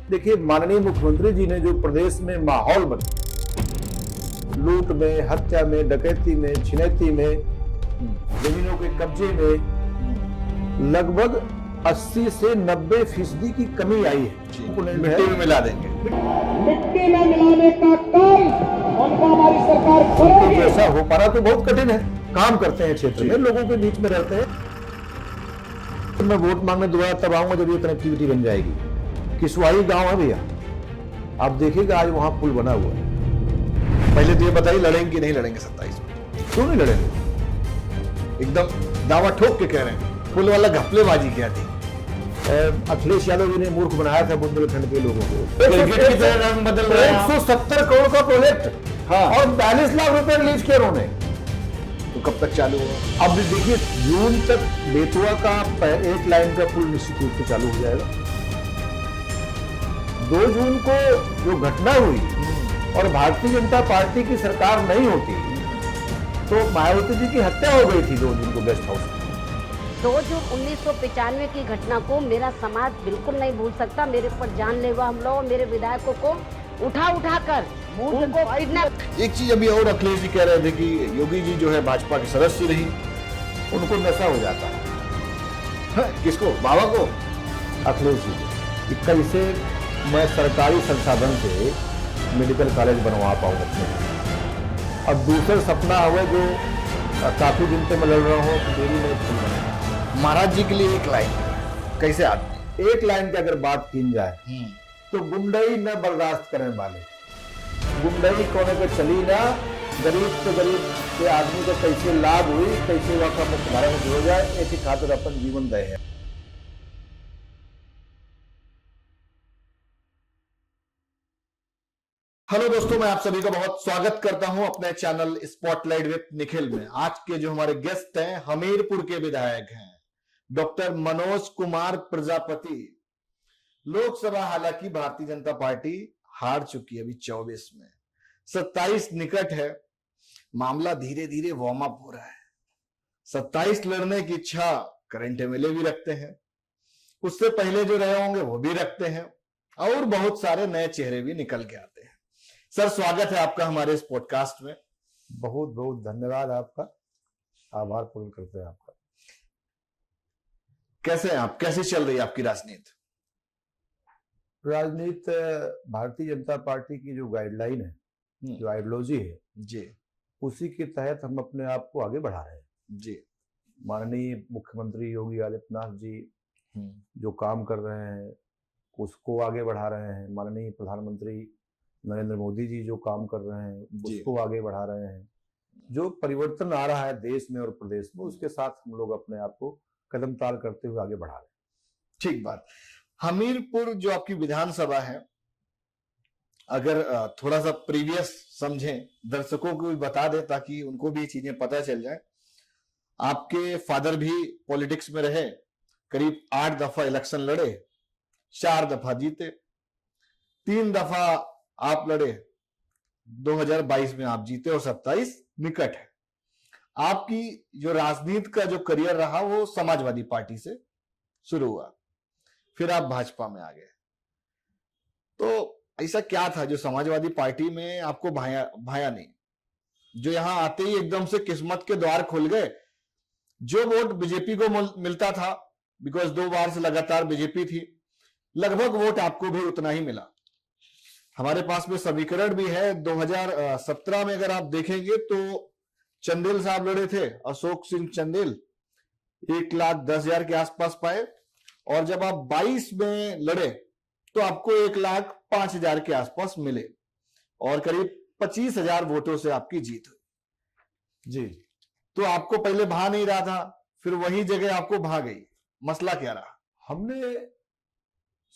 देखिए, माननीय मुख्यमंत्री जी ने जो प्रदेश में माहौल बना, लूट में, हत्या में, डकैती में, छिनैती में, जमीनों के कब्जे में लगभग 80 से 90% की कमी आई है। मिट्टी में मिला देंगे। मिट्टी में मिलाने का काम उनको हमारी सरकार करेगी। ऐसा हो पाना तो बहुत कठिन है। काम करते हैं क्षेत्र में, लोगों के बीच में रहते हैं। तो मैं वोट मांगने दोबारा तब आऊंगा जब ये कनेक्टिविटी बन जाएगी। किसवाई गांव है भैया, आप देखिएगा आज वहां पुल बना हुआ है। पहले तो ये बताइए, लड़ेंगे कि नहीं लड़ेंगे 27 में? क्यों नहीं लड़ेंगे? एकदम दावा ठोक के कह रहे हैं। पुल वाला घपलेबाजी क्या थी? अखिलेश यादव जी ने मूर्ख बनाया था बुंदेलखंड के लोगों को। क्रिकेट की तरह रंग बदल रहे हैं आप। 170 करोड़ का प्रोजेक्ट, हाँ। और 42 लाख रुपए रिलीज किए उन्होंने। तो कब तक चालू होगा? अब देखिए, जून तक बेतुआ का 1 लाइन का पुल निश्चित रूप से चालू हो जाएगा। 2 जून को जो घटना हुई और भारतीय जनता पार्टी की सरकार नहीं होती तो मायावती जी की हत्या हो गई थी 2 जून को गेस्ट हाउस में। 2 जून 1995 की घटना को मेरा समाज बिल्कुल नहीं भूल सकता। मेरे पर जानलेवा हमला और मेरे विधायकों को उठा कर उनको किडनैप। एक चीज अभी और अखिलेश जी कह रहे थे कि योगी जी जो है भाजपा के सदस्य नहीं। उनको नशा हो जाता है। किसको? बाबा को? अखिलेश जी कि कैसे मैं सरकारी संसाधन से मेडिकल कॉलेज बनवा पाऊँ अपने। अब दूसरा सपना हुआ जो काफी दिन से मैं लड़ रहा हूँ कि डेली में खुल बने। महाराज जी के लिए एक लाइन, कैसे आदमी? 1 लाइन की अगर बात की जाए तो गुंडई न बर्दाश्त करने वाले, गुंडई कोने पे चली ना, गरीब से गरीब के आदमी को कैसे लाभ हुई, कैसे वह का मुख्यधारा में जुड़ जाए, एक ही खातिर अपन जीवन दे है। हेलो दोस्तों, मैं आप सभी का बहुत स्वागत करता हूं अपने चैनल स्पॉटलाइट विद निखिल में। आज के जो हमारे गेस्ट हैं, हमीरपुर के विधायक हैं डॉक्टर मनोज कुमार प्रजापति। लोकसभा हालांकि भारतीय जनता पार्टी हार चुकी है अभी 24 में, 27 निकट है, मामला धीरे धीरे वार्म अप हो रहा है। 27 लड़ने की इच्छा करंट एमएलए भी रखते हैं, उससे पहले जो रहे होंगे वो भी रखते हैं, और बहुत सारे नए चेहरे भी निकल के आते हैं। सर, स्वागत है आपका हमारे इस पॉडकास्ट में। बहुत बहुत धन्यवाद आपका, आभार पूर्ण करते हैं आपका। कैसे हैं आप? कैसे चल रही है आपकी राजनीति? राजनीति भारतीय जनता पार्टी की जो गाइडलाइन है, जो आइडियोलॉजी है जी उसी के तहत हम अपने आप को आगे बढ़ा रहे हैं। जी। माननीय मुख्यमंत्री योगी आदित्यनाथ जी जो काम कर रहे हैं उसको आगे बढ़ा रहे हैं। माननीय प्रधानमंत्री नरेंद्र मोदी जी जो काम कर रहे हैं उसको आगे बढ़ा रहे हैं। जो परिवर्तन आ रहा है देश में और प्रदेश में, उसके साथ हम लोग अपने आप को कदम ताल करते हुए आगे बढ़ा रहे हैं। ठीक बात। हमीरपुर जो आपकी विधानसभा है, अगर थोड़ा सा प्रीवियस समझें, दर्शकों को भी बता दें ताकि उनको भी चीजें पता चल जाए। आपके फादर भी पॉलिटिक्स में रहे, करीब 8 दफा इलेक्शन लड़े, 4 दफा जीते, 3 दफा आप लड़े, 2022 में आप जीते और 27 निकट है। आपकी जो राजनीति का जो करियर रहा वो समाजवादी पार्टी से शुरू हुआ, फिर आप भाजपा में आ गए। तो ऐसा क्या था जो समाजवादी पार्टी में आपको भाया नहीं, जो यहां आते ही एकदम से किस्मत के द्वार खुल गए? जो वोट बीजेपी को मिलता था, बिकॉज 2 बार से लगातार बीजेपी थी, लगभग वोट आपको भी उतना ही मिला। हमारे पास में समीकरण भी है। 2017 में अगर आप देखेंगे तो चंदेल साहब लड़े थे, अशोक सिंह चंदेल, 1,10,000 के आसपास पाए, और जब आप 22 में लड़े तो आपको 1,05,000 के आसपास मिले, और करीब 25,000 वोटों से आपकी जीत हुई। जी। तो आपको पहले भा नहीं रहा था, फिर वही जगह आपको भा गई। मसला क्या रहा? हमने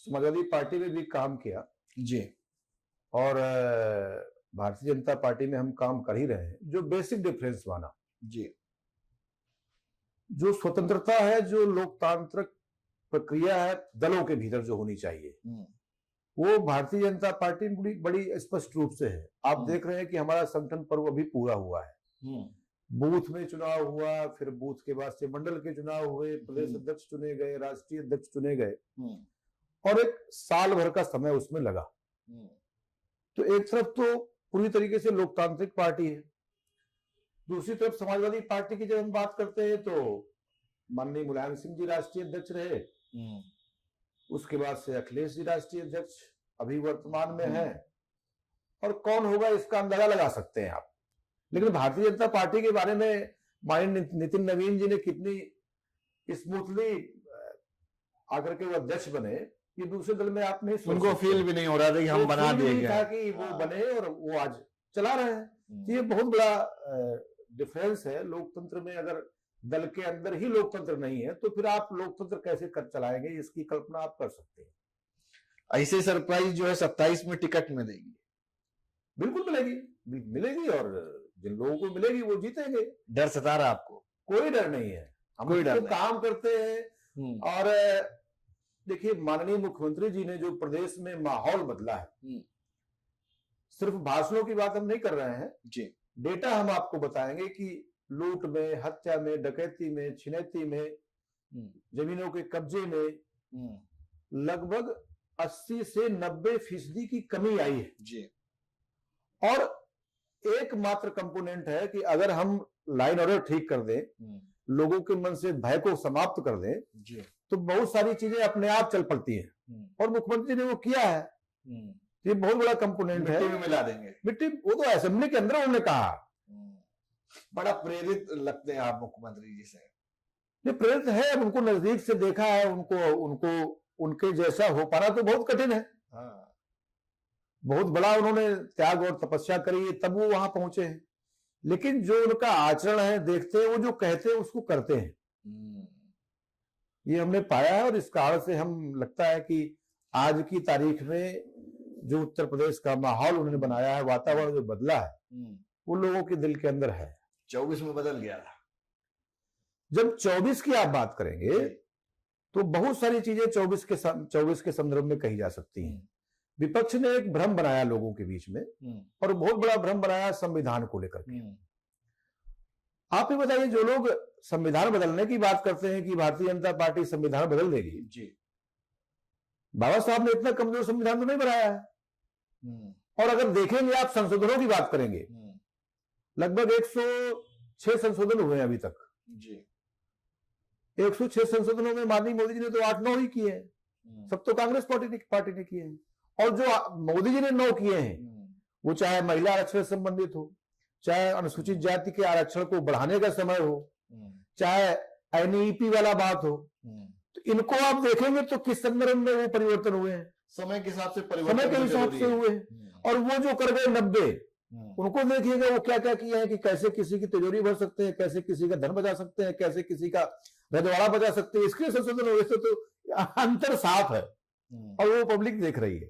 समाजवादी पार्टी में भी काम किया जी, और भारतीय जनता पार्टी में हम काम कर ही रहे हैं। जो बेसिक डिफरेंस माना जी, जो स्वतंत्रता है, जो लोकतांत्रिक प्रक्रिया है दलों के भीतर जो होनी चाहिए, वो भारतीय जनता पार्टी में बड़ी स्पष्ट रूप से है। आप देख रहे हैं कि हमारा संगठन पर्व अभी पूरा हुआ है। बूथ में चुनाव हुआ, फिर बूथ के बाद से मंडल के चुनाव हुए, प्रदेश अध्यक्ष चुने गए, राष्ट्रीय अध्यक्ष चुने गए, और एक साल भर का समय उसमें लगा। तो एक तरफ तो पूरी तरीके से लोकतांत्रिक पार्टी है, दूसरी तरफ समाजवादी पार्टी की जब हम बात करते हैं तो माननीय मुलायम सिंह जी राष्ट्रीय अध्यक्ष रहे, उसके बाद से अखिलेश जी राष्ट्रीय अध्यक्ष अभी वर्तमान में है, और कौन होगा इसका अंदाजा लगा सकते हैं आप। लेकिन भारतीय जनता पार्टी के बारे में माननीय नितिन नवीन जी ने कितनी स्मूथली आकर के वो अध्यक्ष बने, ये दूसरे दल में आप नहीं सोच उनको सकते। फील भी नहीं हो रहा था कि हम बना दिए गए था कि वो बने और वो आज चला रहे हैं। ये बहुत बड़ा डिफरेंस है लोकतंत्र में। अगर दल के अंदर ही लोकतंत्र नहीं है तो फिर आप लोकतंत्र कैसे कर चलाएंगे, इसकी कल्पना आप कर सकते हैं। ऐसे सरप्राइज जो है 27 में टिकट मिलेगी, बिल्कुल मिलेगी और जिन लोगों को मिलेगी वो जीतेंगे। डर सता रहा आपको? कोई डर नहीं है, हम कोई डर तो नहीं। काम करते हैं। और देखिए माननीय मुख्यमंत्री जी ने जो प्रदेश में माहौल बदला है, सिर्फ भाषणों की बात हम नहीं कर रहे हैं जी, डेटा हम आपको बताएंगे कि लूट में, हत्या में, डकैती में, छिनैती में, जमीनों के कब्जे में लगभग 80 से 90% की कमी आई है जी। और एकमात्र कंपोनेंट है कि अगर हम लाइन ऑर्डर ठीक कर दें, लोगों के मन से भय को समाप्त कर दें जी, तो बहुत सारी चीजें अपने आप चल पड़ती हैं। और मुख्यमंत्री ने वो किया है, ये बहुत बड़ा कंपोनेंट है। मिट्टी में मिला देंगे। मिट्टी वो तो असेंबली के अंदर उन्होंने कहा। बड़ा प्रेरित लगते हैं आप मुख्यमंत्री जी से। ये प्रेरित है, अब उनको नजदीक से देखा है, उनको उनके जैसा हो पाना तो बहुत कठिन है। बहुत बड़ा उन्होंने त्याग और तपस्या करी है तब वो वहां पहुंचे हैं। लेकिन जो उनका आचरण है, देखते हैं, वो जो कहते हैं उसको करते हैं, ये हमने पाया है। और इस कारण से हम लगता है कि आज की तारीख में जो उत्तर प्रदेश का माहौल उन्होंने बनाया है, वातावरण जो बदला है, वो लोगों के दिल के अंदर है। 24 में बदल गया। जब 24 की आप बात करेंगे तो बहुत सारी चीजें 24 के संदर्भ में कही जा सकती हैं। विपक्ष ने एक भ्रम बनाया लोगों के बीच में, और बहुत बड़ा भ्रम बनाया संविधान को लेकर के। आप ही बताइए, जो लोग संविधान बदलने की बात करते हैं कि भारतीय जनता पार्टी संविधान बदल देगी जी, बाबा साहब ने इतना कमजोर संविधान तो नहीं बनाया है। और अगर देखेंगे आप, संशोधनों की बात करेंगे, लगभग 106 संशोधन हुए हैं अभी तक जी। 106 संशोधनों में माननीय मोदी जी ने तो 8-9 ही किए हैं, सब तो कांग्रेस पार्टी ने किए हैं। और जो मोदी जी ने 9 किए हैं, वो चाहे महिला आरक्षण से संबंधित हो, चाहे अनुसूचित जाति के आरक्षण को बढ़ाने का समय हो, चाहे एनईपी वाला बात हो, तो इनको आप देखेंगे तो किस संदर्भ में वो परिवर्तन हुए हैं, समय के हिसाब से समय के हिसाब से हुए हैं। और वो जो कर गए 90, उनको देखिएगा वो क्या क्या किया है कि कैसे किसी की तिजोरी भर सकते हैं, कैसे किसी का धन बचा सकते हैं, कैसे किसी का रजवाड़ा बचा सकते हैं। इसके संशोधन हुए तो अंतर साफ है और वो पब्लिक देख रही है।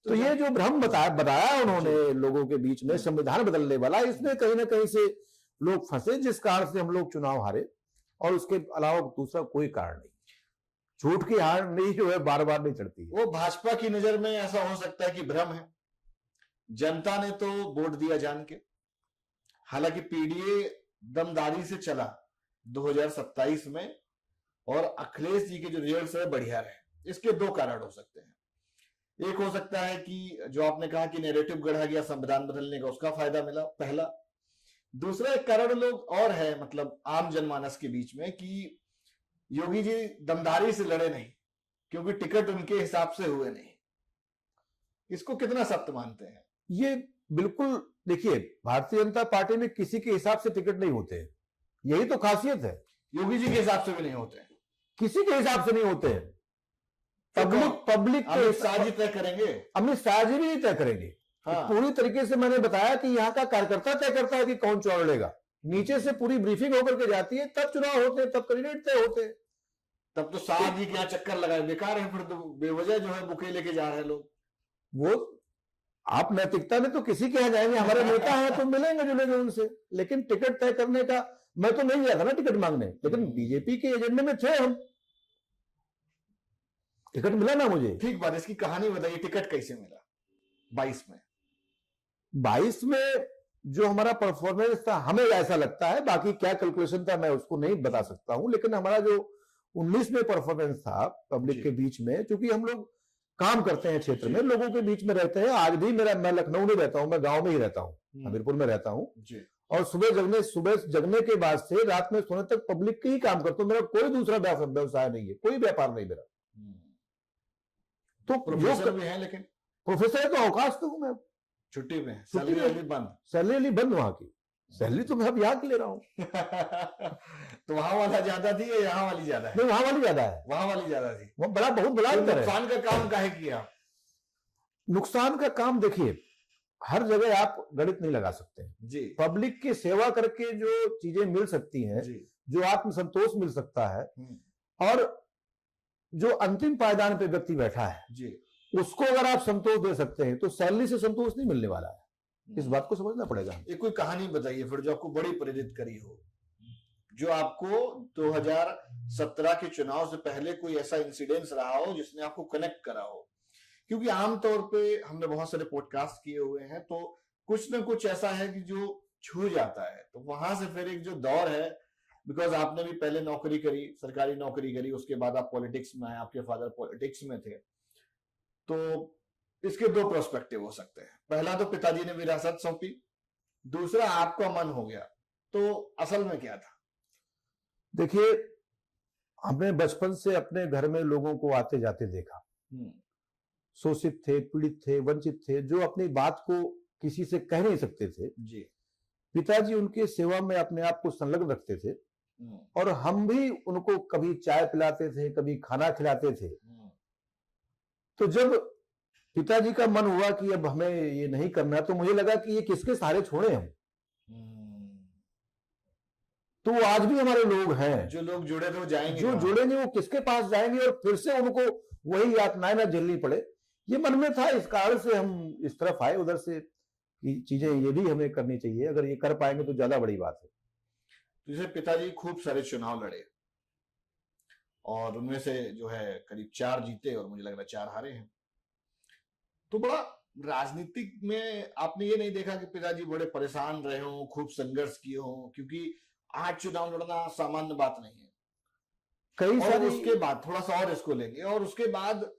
तो ये जो भ्रम बताया उन्होंने लोगों के बीच में संविधान बदलने वाला, इसमें कहीं ना कहीं से लोग फंसे, जिस कारण से हम लोग चुनाव हारे। और उसके अलावा दूसरा कोई कारण नहीं। झूठ की हार नहीं जो है बार बार नहीं चढ़ती है। वो भाजपा की नजर में ऐसा हो सकता है कि भ्रम है, जनता ने तो वोट दिया जान के। हालांकि पीडीए दमदारी से चला 2027 में, और अखिलेश जी के जो रिजल्ट है बढ़िया रहे। इसके 2 कारण हो सकते हैं। एक हो सकता है कि जो आपने कहा कि नैरेटिव गढ़ा गया संविधान बदलने का, उसका फायदा मिला, पहला। दूसरा एक कारण लोग और है, मतलब आम जनमानस के बीच में, कि योगी जी दमदारी से लड़े नहीं, क्योंकि टिकट उनके हिसाब से हुए नहीं। इसको कितना सत्य मानते हैं? ये बिल्कुल, देखिए भारतीय जनता पार्टी में किसी के हिसाब से टिकट नहीं होते हैं, यही तो खासियत है। योगी जी के हिसाब से भी नहीं होते, किसी के हिसाब से नहीं होते हैं। पब्लिक अमित शाह जी तय करेंगे, अमित शाह जी भी नहीं तय करेंगे। हाँ। पूरी तरीके से मैंने बताया कि यहाँ का कार्यकर्ता तय करता है कि कौन चुनाव लड़ेगा। नीचे से पूरी ब्रीफिंग होकर के जाती है, तब चुनाव होते हैं, तब कैंडिडेट तय होते हैं। तब तो शाह जी के यहाँ चक्कर लगाए बेकार है, फिर तो बेवजह जो है बुके लेके जा रहे हैं लोग। वो आप नैतिकता में तो किसी के यहाँ जाएंगे, हमारे नेता हैं तो मिलेंगे जुलेंगे उनसे, लेकिन टिकट तय करने का मैं तो नहीं गया था ना टिकट मांगने, लेकिन बीजेपी के एजेंडे में थे हम, टिकट मिला ना मुझे। ठीक बात, इसकी कहानी बताइए, टिकट कैसे मिला 22 में? 22 में जो हमारा परफॉर्मेंस था, हमें ऐसा लगता है, बाकी क्या कैलकुलेशन था मैं उसको नहीं बता सकता हूं, लेकिन हमारा जो 19 में परफॉर्मेंस था पब्लिक के बीच में, क्योंकि हम लोग काम करते हैं क्षेत्र में, लोगों के बीच में रहते हैं। आज भी मैं लखनऊ में रहता हूं, मैं गांव में ही रहता हूं, हमीरपुर में रहता हूं, और सुबह जगने के बाद से रात में सोने तक पब्लिक के ही काम करता हूं। मेरा कोई दूसरा व्यवसाय नहीं है, कोई व्यापार नहीं मेरा। तो प्रोफेसर भी है, लेकिन प्रोफेसर है तो अवकाश तो हूं मैं, छुट्टी में, छुट्टी में। सैलरी बंद। सैलरी बंद वहां की, सैलरी तो मैं अब यहाँ की ले रहा हूँ। तो वहां वाला ज्यादा थी या यहाँ वाली ज्यादा है? नहीं, वहां वाली ज्यादा है। वहां वाली ज्यादा थी। वो बहुत बड़ा अंतर है। नुकसान का काम काहे किया? नुकसान का काम देखिए, हर जगह आप गणित नहीं लगा सकते जी। पब्लिक की सेवा करके जो चीजें मिल सकती हैं, जो आत्मसंतोष मिल सकता है, और जो अंतिम पायदान पे व्यक्ति बैठा है जी, उसको अगर आप संतोष दे सकते हैं तो सैलरी से संतोष नहीं मिलने वाला है। इस बात को समझना पड़ेगा। एक कोई कहानी बताइए फिर जो आपको बड़ी प्रेरित करी हो, जो आपको 2017 के चुनाव से पहले कोई ऐसा इंसिडेंस रहा हो जिसने आपको कनेक्ट करा हो। क्योंकि आमतौर पे हमने बहुत सारे पॉडकास्ट किए हुए हैं, तो कुछ ना कुछ ऐसा है कि जो छू जाता है। तो वहां से फिर एक जो दौर है, बिकॉज आपने भी पहले नौकरी करी, सरकारी नौकरी करी, उसके बाद आप पॉलिटिक्स में आए, आपके फादर पॉलिटिक्स में थे, तो इसके दो पर्सपेक्टिव हो सकते हैं। पहला तो पिताजी ने विरासत सौंपी, दूसरा आपका मन हो गया, तो असल में क्या था? देखिए, हमने बचपन से अपने घर में लोगों को आते जाते देखा, शोषित थे, पीड़ित थे, वंचित थे, जो अपनी बात को किसी से कह नहीं सकते थे जी। पिताजी उनके सेवा में अपने आप को संलग्न रखते थे, और हम भी उनको कभी चाय पिलाते थे, कभी खाना खिलाते थे। तो जब पिताजी का मन हुआ कि अब हमें ये नहीं करना, तो मुझे लगा कि ये किसके सहारे छोड़े हम। तो आज भी हमारे लोग हैं, जो लोग जुड़े थे वो जाएंगे, जो जुड़ेंगे वो किसके पास जाएंगे, और फिर से उनको वही यातनाएं न झेलनी पड़े, ये मन में था। इस कारण से हम इस तरफ आए, उधर से कि चीजें ये भी हमें करनी चाहिए, अगर ये कर पाएंगे तो ज्यादा बड़ी बात है। जैसे पिताजी खूब सारे चुनाव लड़े, और उनमें से जो है करीब 4 जीते, और मुझे लग रहा है 4 हारे हैं। तो बड़ा राजनीतिक में आपने ये नहीं देखा कि पिताजी बड़े परेशान रहे हों, खूब संघर्ष किए हों? क्योंकि 8 चुनाव लड़ना सामान्य बात नहीं है। कई सारी, उसके बाद थोड़ा सा और इसको लेंगे, और उसके बाद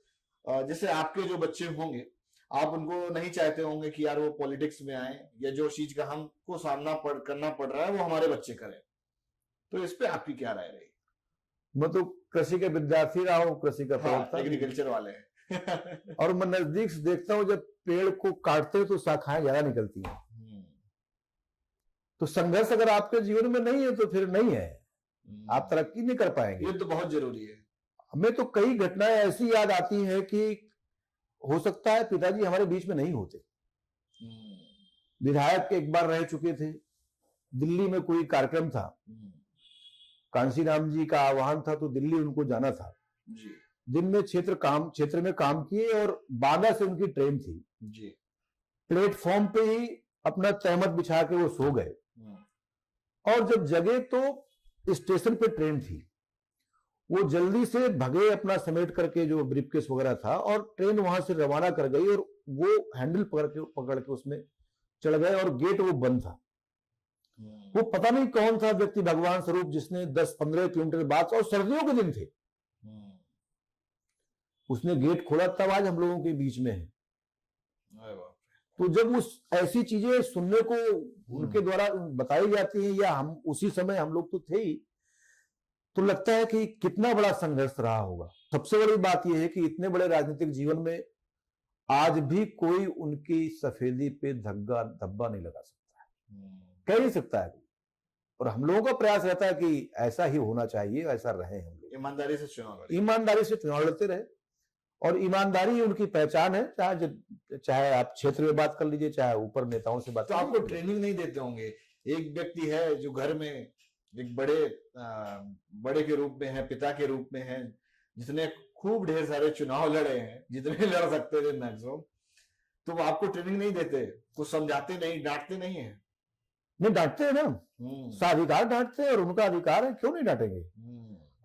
जैसे आपके जो बच्चे होंगे, आप उनको नहीं चाहते होंगे कि यार वो पॉलिटिक्स में आए, या जो चीज का हमको करना पड़ रहा है वो हमारे बच्चे करें। तो इस पे आपकी क्या राय रही? मैं तो कृषि के विद्यार्थी रहा हूँ, कृषि का प्रवक्ता, एग्रीकल्चर वाले हैं। और मैं नजदीक से देखता हूँ, जब पेड़ को काटते हैं तो शाखाएं ज्यादा निकलती हैं। तो संघर्ष अगर आपके जीवन में नहीं है तो फिर नहीं है, आप तरक्की नहीं कर पाएंगे। ये तो बहुत जरूरी है। हमें तो कई घटनाएं ऐसी याद आती हैं कि हो सकता है पिताजी हमारे बीच में नहीं होते। विधायक एक बार रह चुके थे, दिल्ली में कोई कार्यक्रम था, कांशीराम जी का आह्वान था, तो दिल्ली उनको जाना था जी। दिन में क्षेत्र में काम किए, और बांदा से उनकी ट्रेन थी जी। प्लेटफॉर्म पे ही अपना तहमत बिछा के वो सो गए, और जब जगे तो स्टेशन पे ट्रेन थी। वो जल्दी से भगे अपना समेट करके जो ब्रीफकेस वगैरह था, और ट्रेन वहां से रवाना कर गई, और वो हैंडल पकड़ के उसमें चढ़ गए, और गेट वो बंद था। वो पता नहीं कौन था व्यक्ति, भगवान स्वरूप, जिसने 10-15 किलोमीटर बाद, और सर्दियों के दिन थे, उसने गेट खोला, तब आज हम लोगों के बीच में है। तो जब ऐसी चीजें सुनने को उनके द्वारा बताई जाती हैं, या हम उसी समय हम लोग तो थे ही, तो लगता है कि कितना बड़ा संघर्ष रहा होगा। सबसे बड़ी बात यह है कि इतने बड़े राजनीतिक जीवन में आज भी कोई उनकी सफेदी पे धब्बा नहीं लगा सकता है, कह नहीं सकता है। और हम लोगों का प्रयास रहता है कि ऐसा ही होना चाहिए, ऐसा रहे हम लोग, ईमानदारी से चुनाव लड़ते रहे, और ईमानदारी ही उनकी पहचान है। चाहे आप क्षेत्र में बात कर लीजिए, चाहे ऊपर नेताओं से बात। तो आपको ट्रेनिंग नहीं देते होंगे? एक व्यक्ति है जो घर में एक बड़े के रूप में है, पिता के रूप में है, जिसने खूब ढेर सारे चुनाव लड़े हैं, जितने लड़ सकते थे मैक्सिमम, तो वो आपको ट्रेनिंग नहीं देते? कुछ समझाते नहीं, डांटते नहीं है? नहीं, डांटते हैं ना, साधिकार डांटते हैं, और उनका अधिकार है, क्यों नहीं डांटेंगे।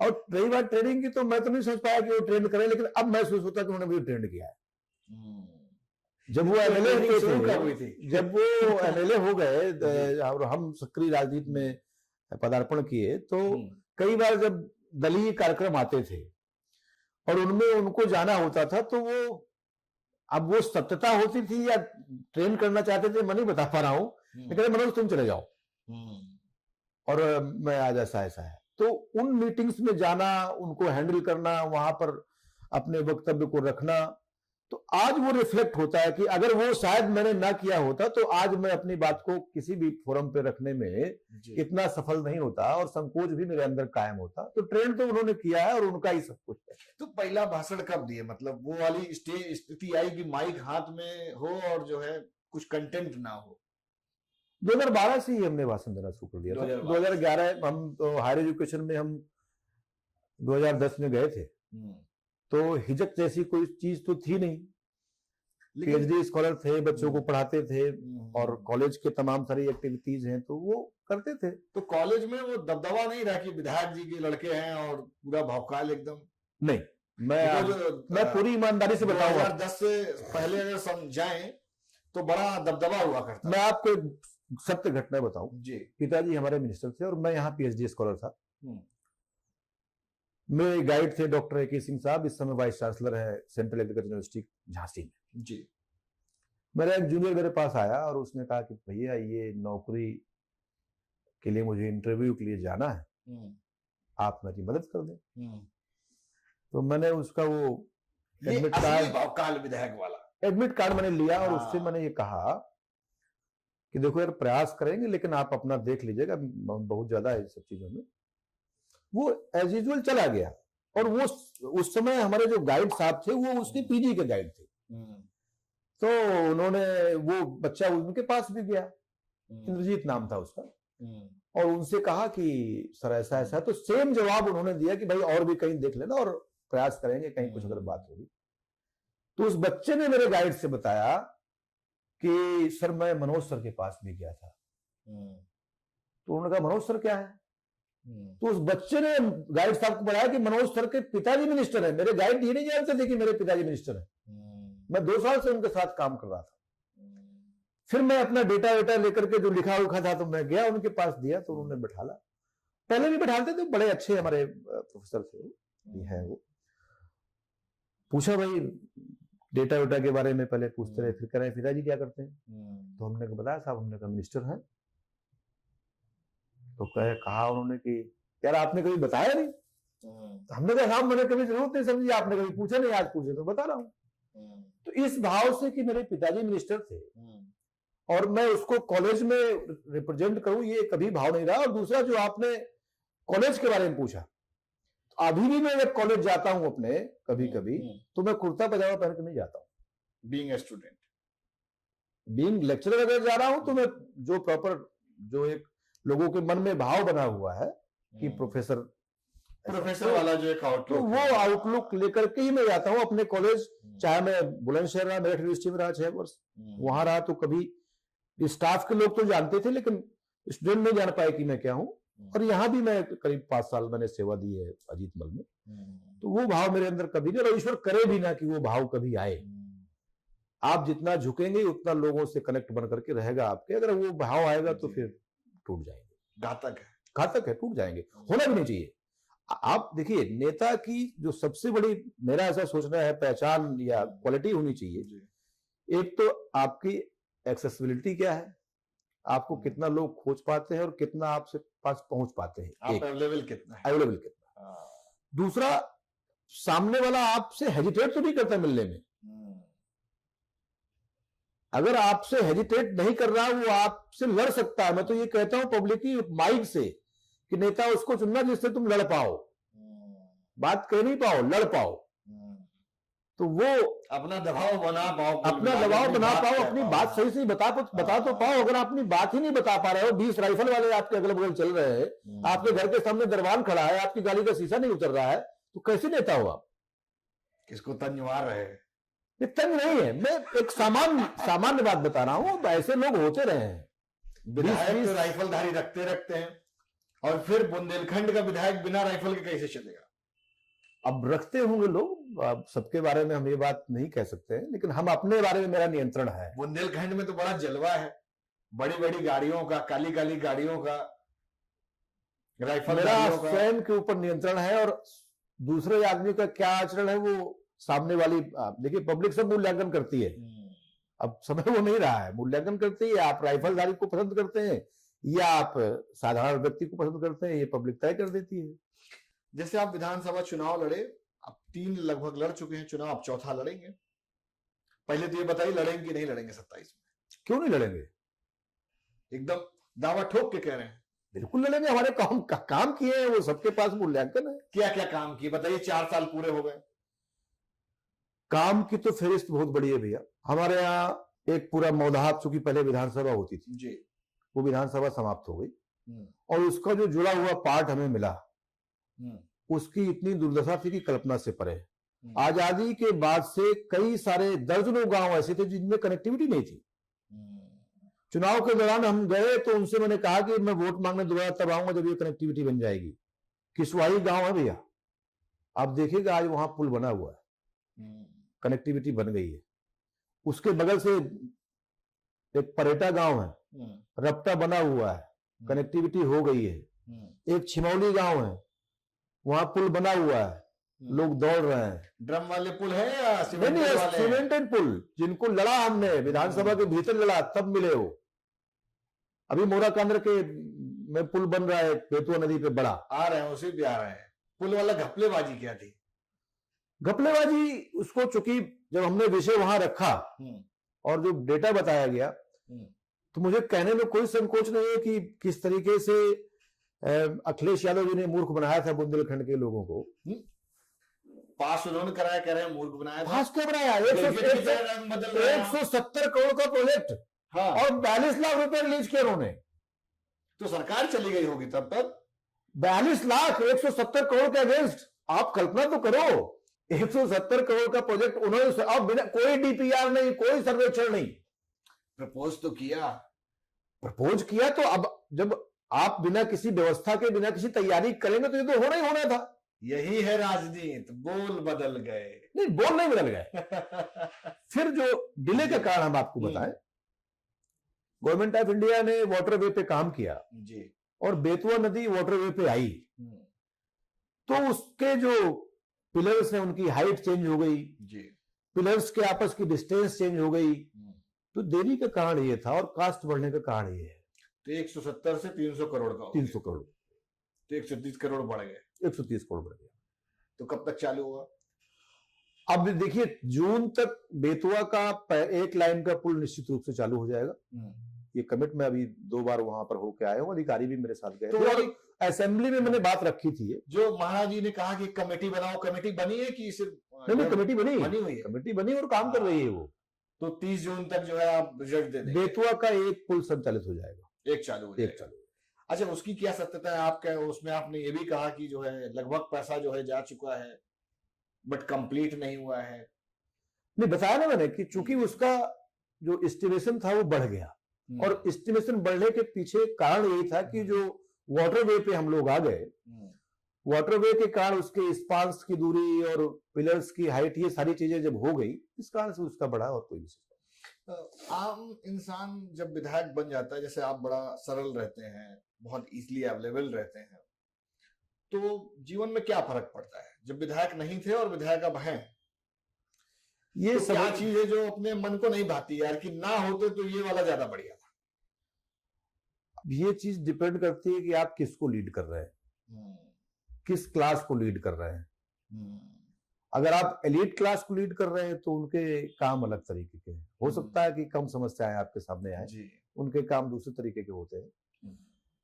और रही बात ट्रेनिंग की, तो मैं तो नहीं समझ पाया कि वो ट्रेन करें, लेकिन अब महसूस होता है कि उन्होंने भी ट्रेंड किया है। जब वो एमएलए हो गए और हम सक्रिय राजनीति में पदार्पण किए, तो कई बार जब दलीय कार्यक्रम आते थे और उनमें उनको जाना होता था, तो अब वो सत्यता होती थी या ट्रेन करना चाहते थे, मैं नहीं बता पा रहा हूं, लेकिन मनोज तुम चले जाओ और मैं आज ऐसा ऐसा है। तो उन मीटिंग्स में जाना, उनको हैंडल करना, वहां पर अपने वक्तव्य को रखना, तो आज वो रिफ्लेक्ट होता है कि अगर वो शायद मैंने ना किया होता तो आज मैं अपनी बात को किसी भी फोरम पे रखने में इतना सफल नहीं होता और संकोच भी मेरे अंदर कायम होता। तो ट्रेन तो उन्होंने किया है और उनका ही सब कुछ है। तो पहला भाषण कब दिए, मतलब वो वाली स्थिति आई कि माइक हाथ में हो और जो है कुछ कंटेंट ना हो? 2012 से ही हमने भाषण देना शुरू कर दिया था। 2011 हम तो हायर एजुकेशन में हम 2010 में गए थे, तो हिजक जैसी कोई चीज तो थी नहीं। पीएचडी स्कॉलर थे, बच्चों को पढ़ाते थे और कॉलेज के तमाम सारी एक्टिविटीज हैं तो वो करते थे। तो कॉलेज में वो दबदबा नहीं रहा कि विधायक जी के लड़के हैं और पूरा भौकाल एकदम? नहीं, मैं पूरी ईमानदारी से बताऊंगा। 2010 से पहले अगर समझाएं तो बड़ा दबदबा हुआ करता। मैं आपको एक सत्य घटना बताऊं जी। पिताजी हमारे मिनिस्टर थे और मैं यहाँ पीएचडी स्कॉलर था। मेरे गाइड थे डॉक्टर ए.के. सिंह साहब, इस समय वाइस चांसलर है सेंट्रल एग्रीकल्चर यूनिवर्सिटी झांसी में जी। मेरा एक जूनियर मेरे पास आया और उसने कहा कि भैया ये नौकरी के लिए मुझे इंटरव्यू के लिए जाना है, आप मेरी मदद कर दें। तो मैंने उसका वो एडमिट कार्ड, विधायक वाला एडमिट कार्ड मैंने लिया और उससे मैंने ये कहा कि देखो यार प्रयास करेंगे लेकिन आप अपना देख लीजिएगा, बहुत ज्यादा है सब चीजों में। वो एज यूजुअल चला गया और वो उस समय हमारे जो गाइड साहब थे वो उसके पीजी के गाइड थे। तो उन्होंने, वो बच्चा उनके पास भी गया, इंद्रजीत नाम था उसका, और उनसे कहा कि सर ऐसा ऐसा है। तो सेम जवाब उन्होंने दिया कि भाई और भी कहीं देख लेना और प्रयास करेंगे, कहीं कुछ अगर बात होगी। तो उस बच्चे ने मेरे गाइड से बताया कि सर मैं मनोज सर के पास भी गया था। तो उन्होंने कहा मनोज सर क्या है? तो उस बच्चे ने गाइड साहब को बताया कि मनोज सर के पिताजी मिनिस्टर है। मेरे गाइड ये नहीं जानते थे कि मेरे पिताजी मिनिस्टर है। मैं 2 साल से उनके साथ काम कर रहा था। फिर मैं अपना डेटा वेटा लेकर के जो लिखा उखा था तो मैं गया उनके पास, दिया तो उन्होंने बैठाला। पहले भी बैठाते थे, बड़े अच्छे हमारे प्रोफेसर थे, है वो। पूछा भाई डेटा वेटा के बारे में, पहले पूछते रहे, फिर कह रहे पिताजी क्या करते हैं? तो हमने बताया साहब, हमने कहा मिनिस्टर है। तो कहा उन्होंने कि यार आपने कभी बताया नहीं। तो हमने कहा साहब मैंने कभी जरूरत नहीं समझी, आपने कभी पूछा नहीं, आज पूछे तो बता रहा हूं। तो इस भाव से कि मेरे पिताजी मिनिस्टर थे और मैं उसको कॉलेज में रिप्रेजेंट करूं, ये कभी भाव नहीं रहा। और दूसरा जो आपने कॉलेज के बारे में पूछा, तो अभी भी मैं जब कॉलेज जाता हूं अपने कभी कभी, तो मैं कुर्ता पजामा पहन के नहीं जाता हूं। Being a student, being lecturer अगर जा रहा हूं तो मैं जो प्रॉपर, जो एक लोगों के मन में भाव बना हुआ है कि प्रोफेसर वाला जो एक आउटलुक, तो वो आउटलुक लेकर के ही मैं जाता हूं अपने कॉलेज। चाहे मैं बुलंदशहर रहा, मेरठ यूनिवर्सिटी में रहा 6 वर्ष, वहां रहा, तो कभी स्टाफ के लोग तो जानते थे लेकिन स्टूडेंट नहीं जान पाए कि मैं क्या हूं। और यहाँ भी मैं करीब 5 साल मैंने सेवा दी है अजीत मल में। तो वो भाव मेरे अंदर कभी नहीं, और ईश्वर करे भी ना कि वो भाव कभी आए। आप जितना झुकेंगे उतना लोगों से कनेक्ट बन करके रहेगा आपके। अगर वो भाव आएगा तो फिर टूट जाएंगे। घातक है, टूट जाएंगे। होना भी नहीं चाहिए। आप देखिए, नेता की जो सबसे बड़ी, मेरा ऐसा सोचना है, पहचान या क्वालिटी होनी चाहिए, एक तो आपकी एक्सेसिबिलिटी क्या है, आपको कितना लोग खोज पाते हैं और कितना आपसे पास पहुंच पाते हैं, अवेलेबल कितना है, अवेलेबल कितना। दूसरा, सामने वाला आपसे हेजिटेट तो नहीं करता मिलने में। अगर आपसे हेजिटेट नहीं कर रहा, वो आपसे लड़ सकता है। मैं तो ये कहता हूं पब्लिकली माइक से कि नेता उसको चुनना जिससे तुम लड़ पाओ, बात कह नहीं पाओ, लड़ पाओ। तो वो अपना दबाव बना पाओ, अपनी बात सही से बता तो पाओ। अगर अपनी बात ही नहीं बता पा रहे हो, 20 राइफल वाले आपके अगल बगल चल रहे हैं, आपके घर के सामने दरबान खड़ा है, आपकी गाड़ी का शीशा नहीं उतर रहा है, तो कैसे नेता हो आप? किसको तंज मार रहे हैं? ये तंज नहीं है, मैं एक सामान्य बात बता रहा हूं। ऐसे लोग होते रहे हैं। विधायक तो राइफलधारी रखते हैं, और फिर बुंदेलखंड का विधायक बिना राइफल के कैसे चलेगा? अब रखते होंगे लोग, अब सबके बारे में हम ये बात नहीं कह सकते हैं, लेकिन हम अपने बारे में, मेरा नियंत्रण है। बुंदेलखंड में तो बड़ा जलवा है, बड़ी बड़ी गाड़ियों का, काली काली गाड़ियों का। राइफल मेरा का स्वयं के ऊपर नियंत्रण है, और दूसरे आदमी का क्या आचरण है वो सामने वाली, देखिए पब्लिक सब मूल्यांकन करती है। अब समय वो नहीं रहा है, मूल्यांकन करती है। आप राइफलधारी को पसंद करते हैं या आप साधारण व्यक्ति को पसंद करते हैं, ये पब्लिक तय कर देती है। जैसे आप विधानसभा चुनाव लड़े, अब 3 लगभग लड़ चुके हैं चुनाव, अब चौथा लड़ेंगे। पहले तो ये बताइए, लड़ेंगे कि नहीं लड़ेंगे 27 में? क्यों नहीं लड़ेंगे? एकदम दावा ठोक के कह रहे हैं। बिल्कुल लड़ेंगे। हमारे काम किए हैं वो सबके पास मूल्यांकन है। क्या क्या काम किए बताइए, 4 साल पूरे हो गए। काम की तो फहरिस्त बहुत बड़ी है भैया। हमारे यहाँ एक पूरा मौदाहात, चूंकि पहले विधानसभा होती थी जी, वो विधानसभा समाप्त हो गई, और उसका जो जुड़ा हुआ पार्ट हमें मिला, उसकी इतनी दुर्दशा थी कि कल्पना से परे। आजादी के बाद से कई सारे दर्जनों गांव ऐसे थे जिनमें कनेक्टिविटी नहीं थी। चुनाव के दौरान हम गए तो उनसे मैंने कहा कि मैं वोट मांगने दोबारा तब आऊंगा जब ये कनेक्टिविटी बन जाएगी। किसवाही गांव है भैया, आप देखिएगा आज वहां पुल बना हुआ है, कनेक्टिविटी बन गई है। उसके बगल से एक परेटा गांव है, रपटा बना हुआ है, कनेक्टिविटी हो गई है। एक छिमौली गांव है, वहां पुल बना हुआ है, लोग दौड़ रहे हैं। ड्रम वाले पुल है या सीमेंटेड वाले? सीमेंटेड पुल, जिनको लड़ा हमने विधानसभा के भीतर लड़ा तब मिले हो। अभी मोरा कांद्र के में पुल बन रहा है बेतुआ नदी पे बड़ा, आ रहे हैं, उसी पे आ रहे हैं। पुल वाला घपलेबाजी क्या थी? घपलेबाजी उसको, चूंकि जब हमने विषय वहां रखा और जो डेटा बताया गया, तो मुझे कहने में कोई संकोच नहीं है कि किस तरीके से अखिलेश यादव जी ने मूर्ख बनाया था बुंदेलखंड के लोगों को। पास उन्होंने कराया, कह रहे हैं मूर्ख बनाया था। पास क्यों बनाया? 170 करोड़ का प्रोजेक्ट, हाँ, और 42 लाख रुपए रिलीज किए उन्होंने। तो सरकार चली गई होगी तब तक। 42 लाख 170 करोड़ के अगेंस्ट, आप कल्पना तो करो। 170 करोड़ का प्रोजेक्ट उन्होंने, अब बिना कोई डीपीआर नहीं, कोई सर्वेक्षण नहीं, प्रपोज तो किया। प्रपोज किया तो अब जब आप बिना किसी व्यवस्था के, बिना किसी तैयारी करेंगे तो ये तो होना ही होना था। यही है राजनीति, बोल बदल गए। नहीं, बोल नहीं बदल गए। फिर जो डिले का कारण हम आपको बताएं, गवर्नमेंट ऑफ इंडिया ने वाटरवे पे काम किया जी, और बेतुआ नदी वाटरवे पे आई, तो उसके जो पिलर्स हैं उनकी हाइट चेंज हो गई जी, पिलर्स के आपस की डिस्टेंस चेंज हो गई। तो देरी का कारण ये था, और कास्ट बढ़ने का कारण ये है। तो 170 से 300 करोड़ का हो गया। 300 करोड़, तो 130 करोड़ बढ़ गए। 130 करोड़ बढ़ गया। तो कब तक चालू होगा? अब देखिए, जून तक बेतुआ का एक लाइन का पुल निश्चित रूप से चालू हो जाएगा। ये कमिट मैं अभी 2 बार वहां पर होके आया हूँ, अधिकारी भी मेरे साथ गए। तो असेंबली में मैंने बात रखी थी, जो महाराज जी ने कहा कि कमेटी बनाओ, कमेटी बनी है कि सिर्फ? नहीं, कमेटी बनी हुई है, कमेटी बनी और काम कर रही है वो। तो 30 जून तक जो है आप रिजल्ट दे देंगे। बेतुआ का एक पुल संचालित हो जाएगा, एक चालू हो जाएगा। अच्छा, उसकी क्या सत्यता है आपका? उसमें आपने ये भी कहा कि जो है लगभग पैसा जो है जा चुका है, बट कंप्लीट नहीं हुआ है। नहीं, बताया ना मैंने कि चूंकि उसका जो एस्टिमेशन था वो बढ़ गया, और एस्टिमेशन बढ़ने के पीछे कारण यही था कि जो वाटरवे पे हम लोग आ गए, वाटरवे के कारण उसके स्पान्स की दूरी और पिलर्स की हाइट, ये सारी चीजें जब हो गई, इस कारण से उसका बढ़ा, और कोई विशेष। आम इंसान जब विधायक बन जाता है, जैसे आप बड़ा सरल रहते हैं, बहुत इजीली अवेलेबल रहते हैं, तो जीवन में क्या फर्क पड़ता है जब विधायक नहीं थे और विधायक अब हैं? ये तो क्या चीज है जो अपने मन को नहीं भाती यार कि ना होते तो ये वाला ज्यादा बढ़िया था? ये चीज डिपेंड करती है कि आप किसको लीड कर रहे हैं, किस क्लास को लीड कर रहे हैं। अगर आप एलीट क्लास को लीड कर रहे हैं तो उनके काम अलग तरीके के हैं। हो सकता है कि कम समस्याएं आपके सामने आए, उनके काम दूसरे तरीके के होते हैं।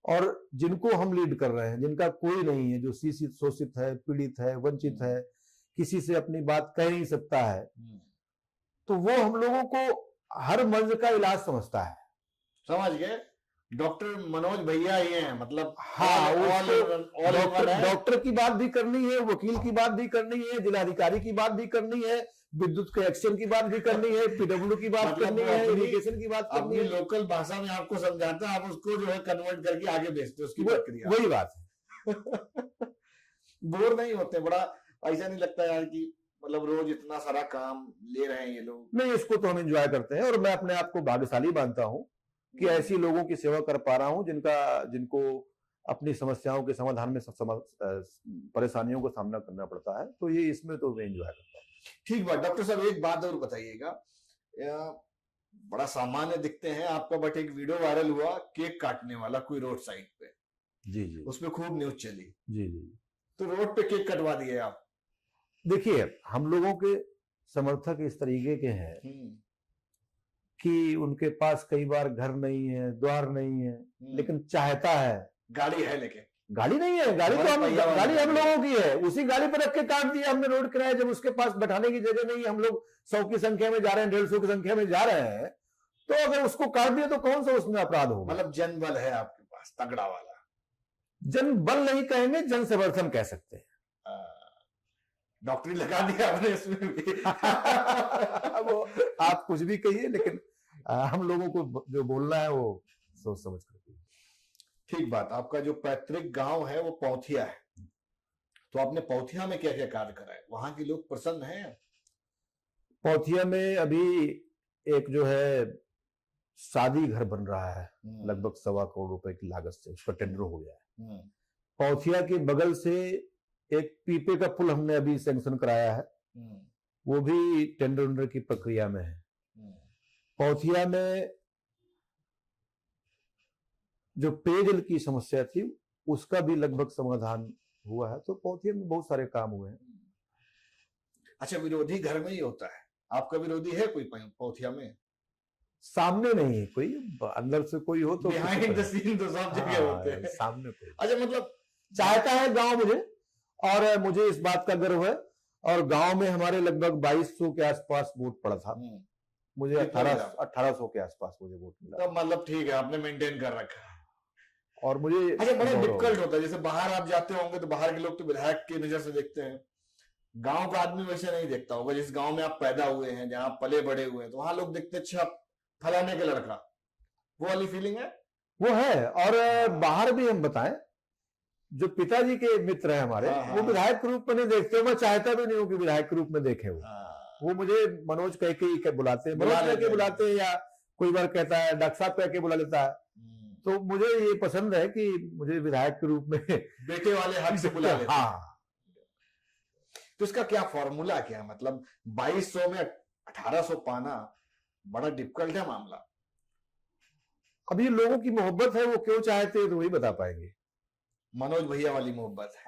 और जिनको हम लीड कर रहे हैं, जिनका कोई नहीं है, जो शोषित है, पीड़ित है, वंचित है, किसी से अपनी बात कह नहीं सकता है, तो वो हम लोगों को हर मर्ज का इलाज समझता है। समझ गए? डॉक्टर मनोज भैया ही हैं, मतलब हाँ, डॉक्टर की बात भी करनी है, वकील की बात भी करनी है, जिलाधिकारी की बात भी करनी है, विद्युत कनेक्शन की बात भी करनी है, पीडब्ल्यू की बात करनी है, इरिगेशन की बात करनी है। लोकल भाषा में आपको समझाता है, आप उसको जो है कन्वर्ट करके आगे भेजते, उसकी प्रक्रिया। वही बात है। बोर नहीं होते? बड़ा ऐसा नहीं लगता यार कि मतलब रोज इतना सारा काम ले रहे हैं ये लोग? नहीं, इसको तो हम एंजॉय करते हैं, और मैं अपने आप को भाग्यशाली मानता हूं कि ऐसी लोगों की सेवा कर पा रहा हूं जिनको अपनी समस्याओं के समाधान में परेशानियों का सामना करना पड़ता है। तो ये इसमें तो मैं एंजॉय करता हूँ। ठीक बात। डॉक्टर साहब एक बात और बताइएगा, बड़ा सामान्य दिखते हैं आपका, बट एक वीडियो वायरल हुआ केक काटने वाला कोई रोड साइड पे, जी जी उसमें खूब न्यूज चली। जी जी। तो रोड पे केक कटवा दिए आप। देखिए, हम लोगों के समर्थक इस तरीके के हैं कि उनके पास कई बार घर नहीं है, द्वार नहीं है, लेकिन चाहता है, गाड़ी है लेकिन गाड़ी नहीं है, गाड़ी हम लोगों की है, उसी गाड़ी पर रख के काट दिया हमने रोड किराया। जब उसके पास बैठाने की जगह नहीं है, हम लोग 100 की संख्या में जा रहे हैं, 150 की संख्या में जा रहे हैं, तो अगर उसको काट दिया तो कौन सा उसमें अपराध होगा? मतलब जनबल है आपके पास तगड़ा वाला। जन बल नहीं कहेंगे, जन समर्थन कह सकते हैं। डॉक्टरी लगा दिया आपने इसमें भी। वो आप कुछ भी कहिए, लेकिन हम लोगों को जो बोलना है वो सोच समझ कर। ठीक बात। आपका जो पैतृक गांव है वो पौथिया है, तो आपने पौथिया में क्या क्या कार्य करा है? वहां के लोग प्रसन्न हैं? पौथिया में अभी एक जो है शादी घर बन रहा है, लगभग 1.25 करोड़ रुपए की लागत से, उसका टेंडर हो गया है। पौथिया के बगल से एक पीपे का पुल हमने अभी सैंक्शन कराया है, वो भी टेंडर की प्रक्रिया में है। पौथिया में जो पेयजल की समस्या थी उसका भी लगभग समाधान हुआ है। तो पौथिया में बहुत सारे काम हुए हैं। अच्छा, विरोधी घर में ही होता है, आपका विरोधी है कोई पौथिया में? सामने नहीं है कोई, अंदर से कोई हो तो बिहाइंड द सीन तो सब जगह होते हैं। सामने कोई। अच्छा, मतलब चाहता है गांव मुझे, और मुझे इस बात का गर्व है। और गांव में हमारे लगभग 2200 के आसपास वोट पड़ा था, मुझे 1800 के आसपास मुझे वोट मिला। तो मतलब ठीक है, आपने मेंटेन कर रखा है। और मुझे अच्छा, बड़ा डिफिकल्ट होता है, जैसे बाहर आप जाते होंगे तो बाहर के लोग तो विधायक की नजर से देखते हैं, गांव का आदमी वैसे नहीं देखता होगा। जिस गांव में आप पैदा हुए हैं, जहां पले बड़े हुए हैं, तो वहां लोग देखते अच्छा फलाने के लड़का, वो वाली फीलिंग है? वो है। और बाहर भी हम बताएं, जो पिताजी के मित्र हैं हमारे, वो विधायक के रूप में नहीं देखते। मैं चाहता भी नहीं हूँ कि विधायक के रूप में देखे वो मुझे मनोज कह के बुलाते हैं, बुलाते हैं, या कोई बार कहता है डॉक्टर साहब कह के बुला लेता है। तो मुझे ये पसंद है कि मुझे विधायक के रूप में बेटे वाले हक से बुला लेते हैं। हाँ। तो इसका क्या फॉर्मूला क्या है? मतलब 2200 में 1800 पाना बड़ा डिफिकल्ट है मामला। अब ये लोगों की मोहब्बत है, वो क्यों चाहते हैं तो वही बता पाएंगे। मनोज भैया वाली मोहब्बत है।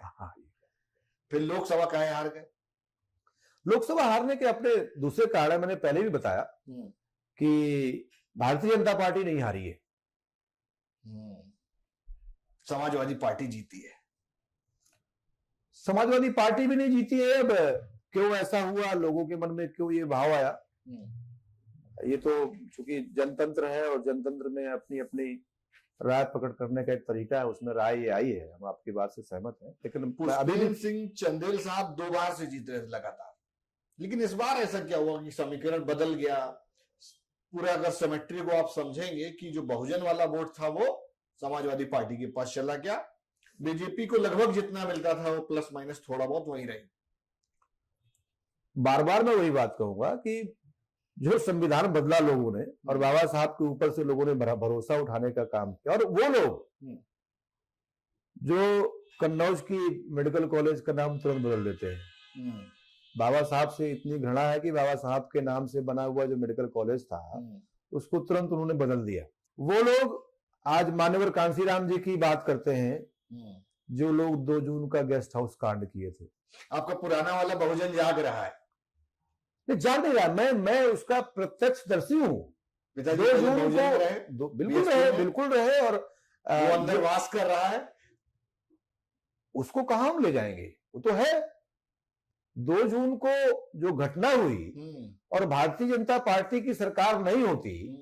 फिर लोकसभा काहे हार गए? लोकसभा हारने के अपने दूसरे कारण मैंने पहले भी बताया कि भारतीय जनता पार्टी नहीं हारी है, समाजवादी पार्टी जीती है। समाजवादी पार्टी भी नहीं जीती है। अब क्यों ऐसा हुआ, लोगों के मन में क्यों ये भाव आया, ये तो चूंकि जनतंत्र है और जनतंत्र में अपनी अपनी राय प्रकट करने का एक तरीका है, उसमें राय ये आई है। हम आपकी बात से सहमत हैं। लेकिन पुष्पेंद्र सिंह चंदेल साहब 2 बार से जीत रहे थे लगातार, लेकिन इस बार ऐसा क्या हुआ कि समीकरण बदल गया? पूरा अगर सिमेट्री को आप समझेंगे कि जो बहुजन वाला वोट था वो समाजवादी पार्टी के पास चला गया, बीजेपी को लगभग जितना मिलता था वो प्लस माइनस थोड़ा बहुत वही रही। बार बार मैं वही बात कहूंगा कि जो संविधान बदला लोगों ने, और बाबा साहब के ऊपर से लोगों ने भरोसा उठाने का काम किया, और वो लोग जो कन्नौज की मेडिकल कॉलेज का नाम तुरंत बदल देते हैं। बाबा साहब से इतनी घृणा है कि बाबा साहब के नाम से बना हुआ जो मेडिकल कॉलेज था उसको तुरंत उन्होंने बदल दिया। वो लोग आज मान्यवर कांसीराम जी की बात करते हैं, जो लोग 2 जून का गेस्ट हाउस कांड किए थे। आपका पुराना वाला बहुजन जाग रहा है? नहीं, जाग नहीं रहा, मैं उसका प्रत्यक्षदर्शी हूँ। 2 जून को बिल्कुल रहे और वो अंदर वास कर रहा है, उसको कहां हम ले जाएंगे? वो तो है। 2 जून को जो घटना हुई और भारतीय जनता पार्टी की सरकार नहीं होती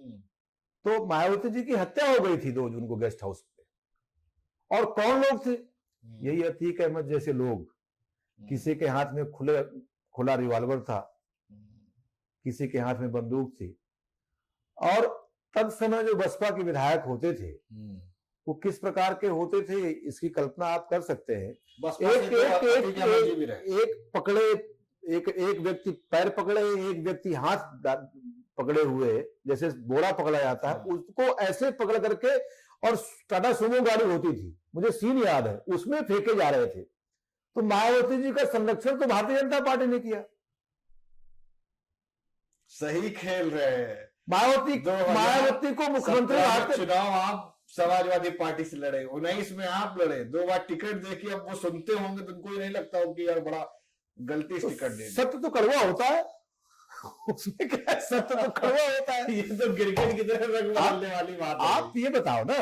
तो मायावती जी की हत्या हो गई थी 2 जून को गेस्ट हाउस पे। और कौन लोग थे? यही अतीक अहमद जैसे लोग। किसी के हाथ में खुला रिवॉल्वर था, किसी के हाथ में बंदूक थी। और तब समय जो बसपा के विधायक होते थे वो किस प्रकार के होते थे इसकी कल्पना आप कर सकते हैं। एक व्यक्ति पैर पकड़े, एक व्यक्ति हाथ पकड़े हुए, जैसे बोरा पकड़ा जाता है, उसको ऐसे पकड़ करके और टाटा सुमो गाड़ी होती थी, मुझे सीन याद है, उसमें फेंके जा रहे थे। तो मायावती जी का संरक्षण तो भारतीय जनता पार्टी ने किया। सही खेल रहे हैं। मायावती को मुख्यमंत्री चुनाव आप समाजवादी पार्टी से लड़े, 19 में आप लड़े, 2 बार टिकट देखिए, अब वो सुनते होंगे तो उनको ही नहीं लगता हो कि यार बड़ा गलती से टिकट दे। सत्य तो कड़वा होता है, उसमें क्या, सत्य तो कड़वा होता है। ये तो क्रिकेट की तरह रंग बदलने वाली बात है। आप ये बताओ ना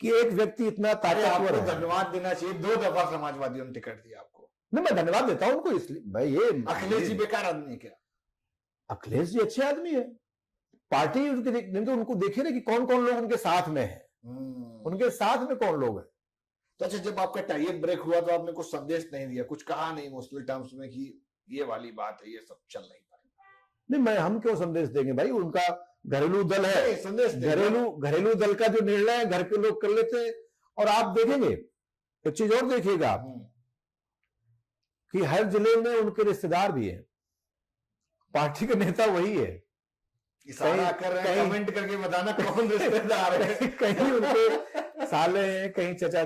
कि एक व्यक्ति इतना ताकतवर है। धन्यवाद देना चाहिए, 2 दफा समाजवादियों ने टिकट दिया आपको। नहीं, मैं धन्यवाद देता हूं उनको, इसलिए भाई ये अखिलेश जी बेकार आदमी क्या? अखिलेश जी अच्छे आदमी है, पार्टी नहीं तो उनको देखिए ना कि कौन कौन लोग उनके साथ में है, उनके साथ में कौन लोग हैं। तो अच्छा, जब आपका टाई अप ब्रेक हुआ तो आपने कुछ संदेश नहीं दिया, कुछ कहा नहीं इमोशनल टर्म्स में कि ये वाली बात है, ये सब चल नहीं पाएगा? नहीं, हम क्यों संदेश देंगे भाई, उनका घरेलू दल है, संदेश घरेलू दल का जो निर्णय है घर के लोग कर लेते हैं। और आप देखेंगे एक चीज और देखिएगा आप कि हर जिले में उनके रिश्तेदार भी हैं, पार्टी का नेता वही है। इशारा कर रहे हैं, कमेंट करके बताना कौन रिश्तेदार है। कहीं उनके साले हैं, कहीं चचा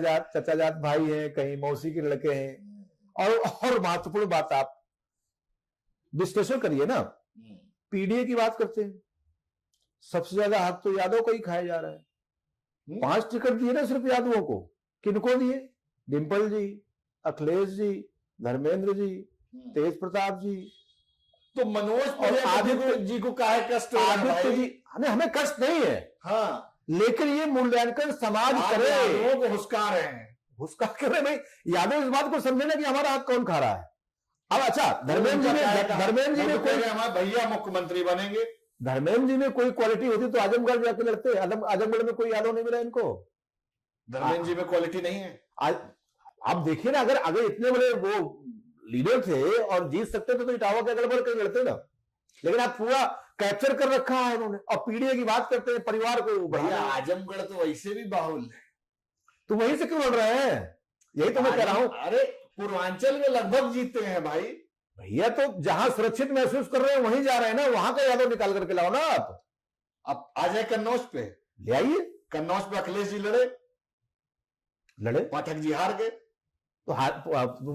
जात भाई हैं, कहीं मौसी के लड़के हैं। और महत्वपूर्ण बात, आप विश्लेषण करिए ना, पीडीए की बात करते हैं, सबसे ज्यादा हक तो यादव का ही खाया जा रहा है। 5 टिकट दिए ना सिर्फ यादवों को। किनको दिए? डिंपल जी, अखिलेश जी, धर्मेंद्र जी, तेज प्रताप जी। तो मनोज और आदित्य जी को काहे कष्ट? आदित्य जी, हमें कष्ट नहीं है, हाँ, लेकिन ये मूल्यांकन समाज करे, लोगों को हुस्कार रहे हैं, हुस्कार कर रहे भाई। यादव इस बात को समझे ना कि हमारा हक कौन खा रहा है। अब अच्छा, धर्मेंद्र जी ने कोई हमारे भैया मुख्यमंत्री बनेंगे, धर्मेंद्र जी में कोई क्वालिटी होती तो आजमगढ़ जाके लड़ते। आजमगढ़ में कोई यादव नहीं मिला इनको। धर्मेंद्र जी में क्वालिटी नहीं है। आप देखिए ना, अगर इतने बड़े वो लीडर थे और जीत सकते थे तो इटावा के अगल बगल कहीं लड़ते ना, लेकिन आप पूरा कैप्चर कर रखा है उन्होंने। और पीडीए की बात करते हैं, परिवार को बढ़िया। आजमगढ़ तो वैसे भी बाहुल है, तो वहीं से क्यों लड़ रहे हैं? यही तो मैं कह रहा हूं। अरे पूर्वांचल में लगभग जीतते हैं भाई। भैया तो जहां सुरक्षित महसूस कर रहे हैं वहीं जा रहे हैं ना, वहां का यादव निकाल करके लाओ ना आप। अब आ जाए कन्नौज पे, ले आइए। कन्नौज पे अखिलेश जी लड़े, पाठक जी हार गए, तो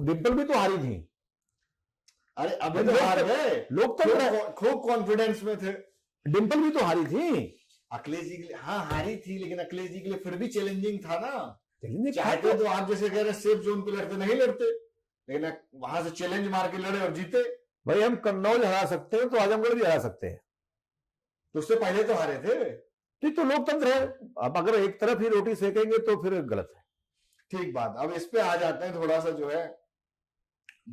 डिंपल भी तो हारी थी। अरे अभी तो हार गए, लोग तो खूब कॉन्फिडेंस में थे। डिंपल भी तो हारी थी अखिलेश जी के लिए। हाँ हारी थी, लेकिन अखिलेश जी के लिए फिर भी चैलेंजिंग था ना। चाहते चाहते तो आप जैसे कह रहे सेफ जोन पे लड़ते नहीं लड़ते, लेकिन वहां से चैलेंज मार के लड़े और जीते। भाई हम कन्नौज हरा सकते हैं तो आजमगढ़ भी हरा सकते हैं, तो उससे पहले तो हारे थे। तो लोकतंत्र है। अब अगर एक तरफ ही रोटी सेकेंगे तो फिर गलत है। ठीक बात। अब इस पे आ जाते हैं थोड़ा सा, जो है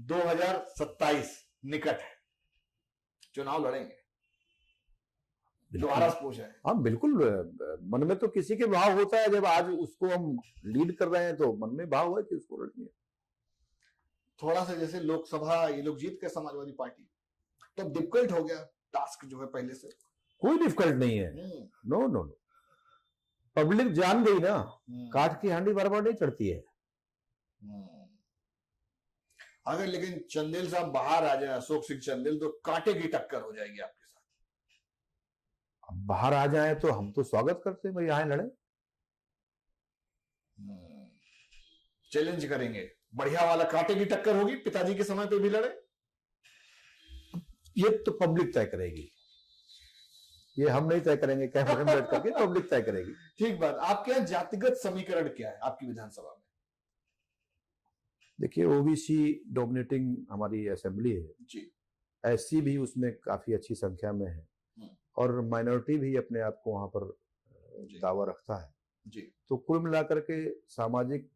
2027 निकट है, चुनाव लड़ेंगे, दोबारा पूछे। हाँ बिल्कुल, मन में तो किसी के भाव होता है, जब आज उसको हम लीड कर रहे हैं तो मन में भाव है कि उसको लड़ेंगे। थोड़ा सा जैसे लोकसभा ये लोग जीत के समाजवादी पार्टी, तो डिफिकल्ट हो गया टास्क जो है पहले से। कोई डिफिकल्ट नहीं है। नो नो नो, पब्लिक जान गई ना, काठ की हांडी बार बार नहीं चढ़ती है। अगर लेकिन चंदेल साहब बाहर आ जाए, अशोक सिंह चंदेल, तो कांटे की टक्कर हो जाएगी आपके साथ। अब बाहर आ जाए तो हम तो स्वागत करते हैं, भाई आए लड़े, चैलेंज करेंगे, बढ़िया वाला कांटे की टक्कर होगी। पिताजी के समय पे भी लड़े, ये तो पब्लिक तय करेगी, ये हम नहीं तय करेंगे, कैमरे में बैठ करके पब्लिक तय करेगी। ठीक बात। आपके यहाँ जातिगत समीकरण क्या है आपकी विधानसभा में? देखिए, ओबीसी डोमिनेटिंग हमारी असेंबली है जी, एससी भी उसमें काफी अच्छी संख्या में है, और माइनॉरिटी भी अपने आप को वहां पर दावा रखता है जी। तो कुल मिलाकर के सामाजिक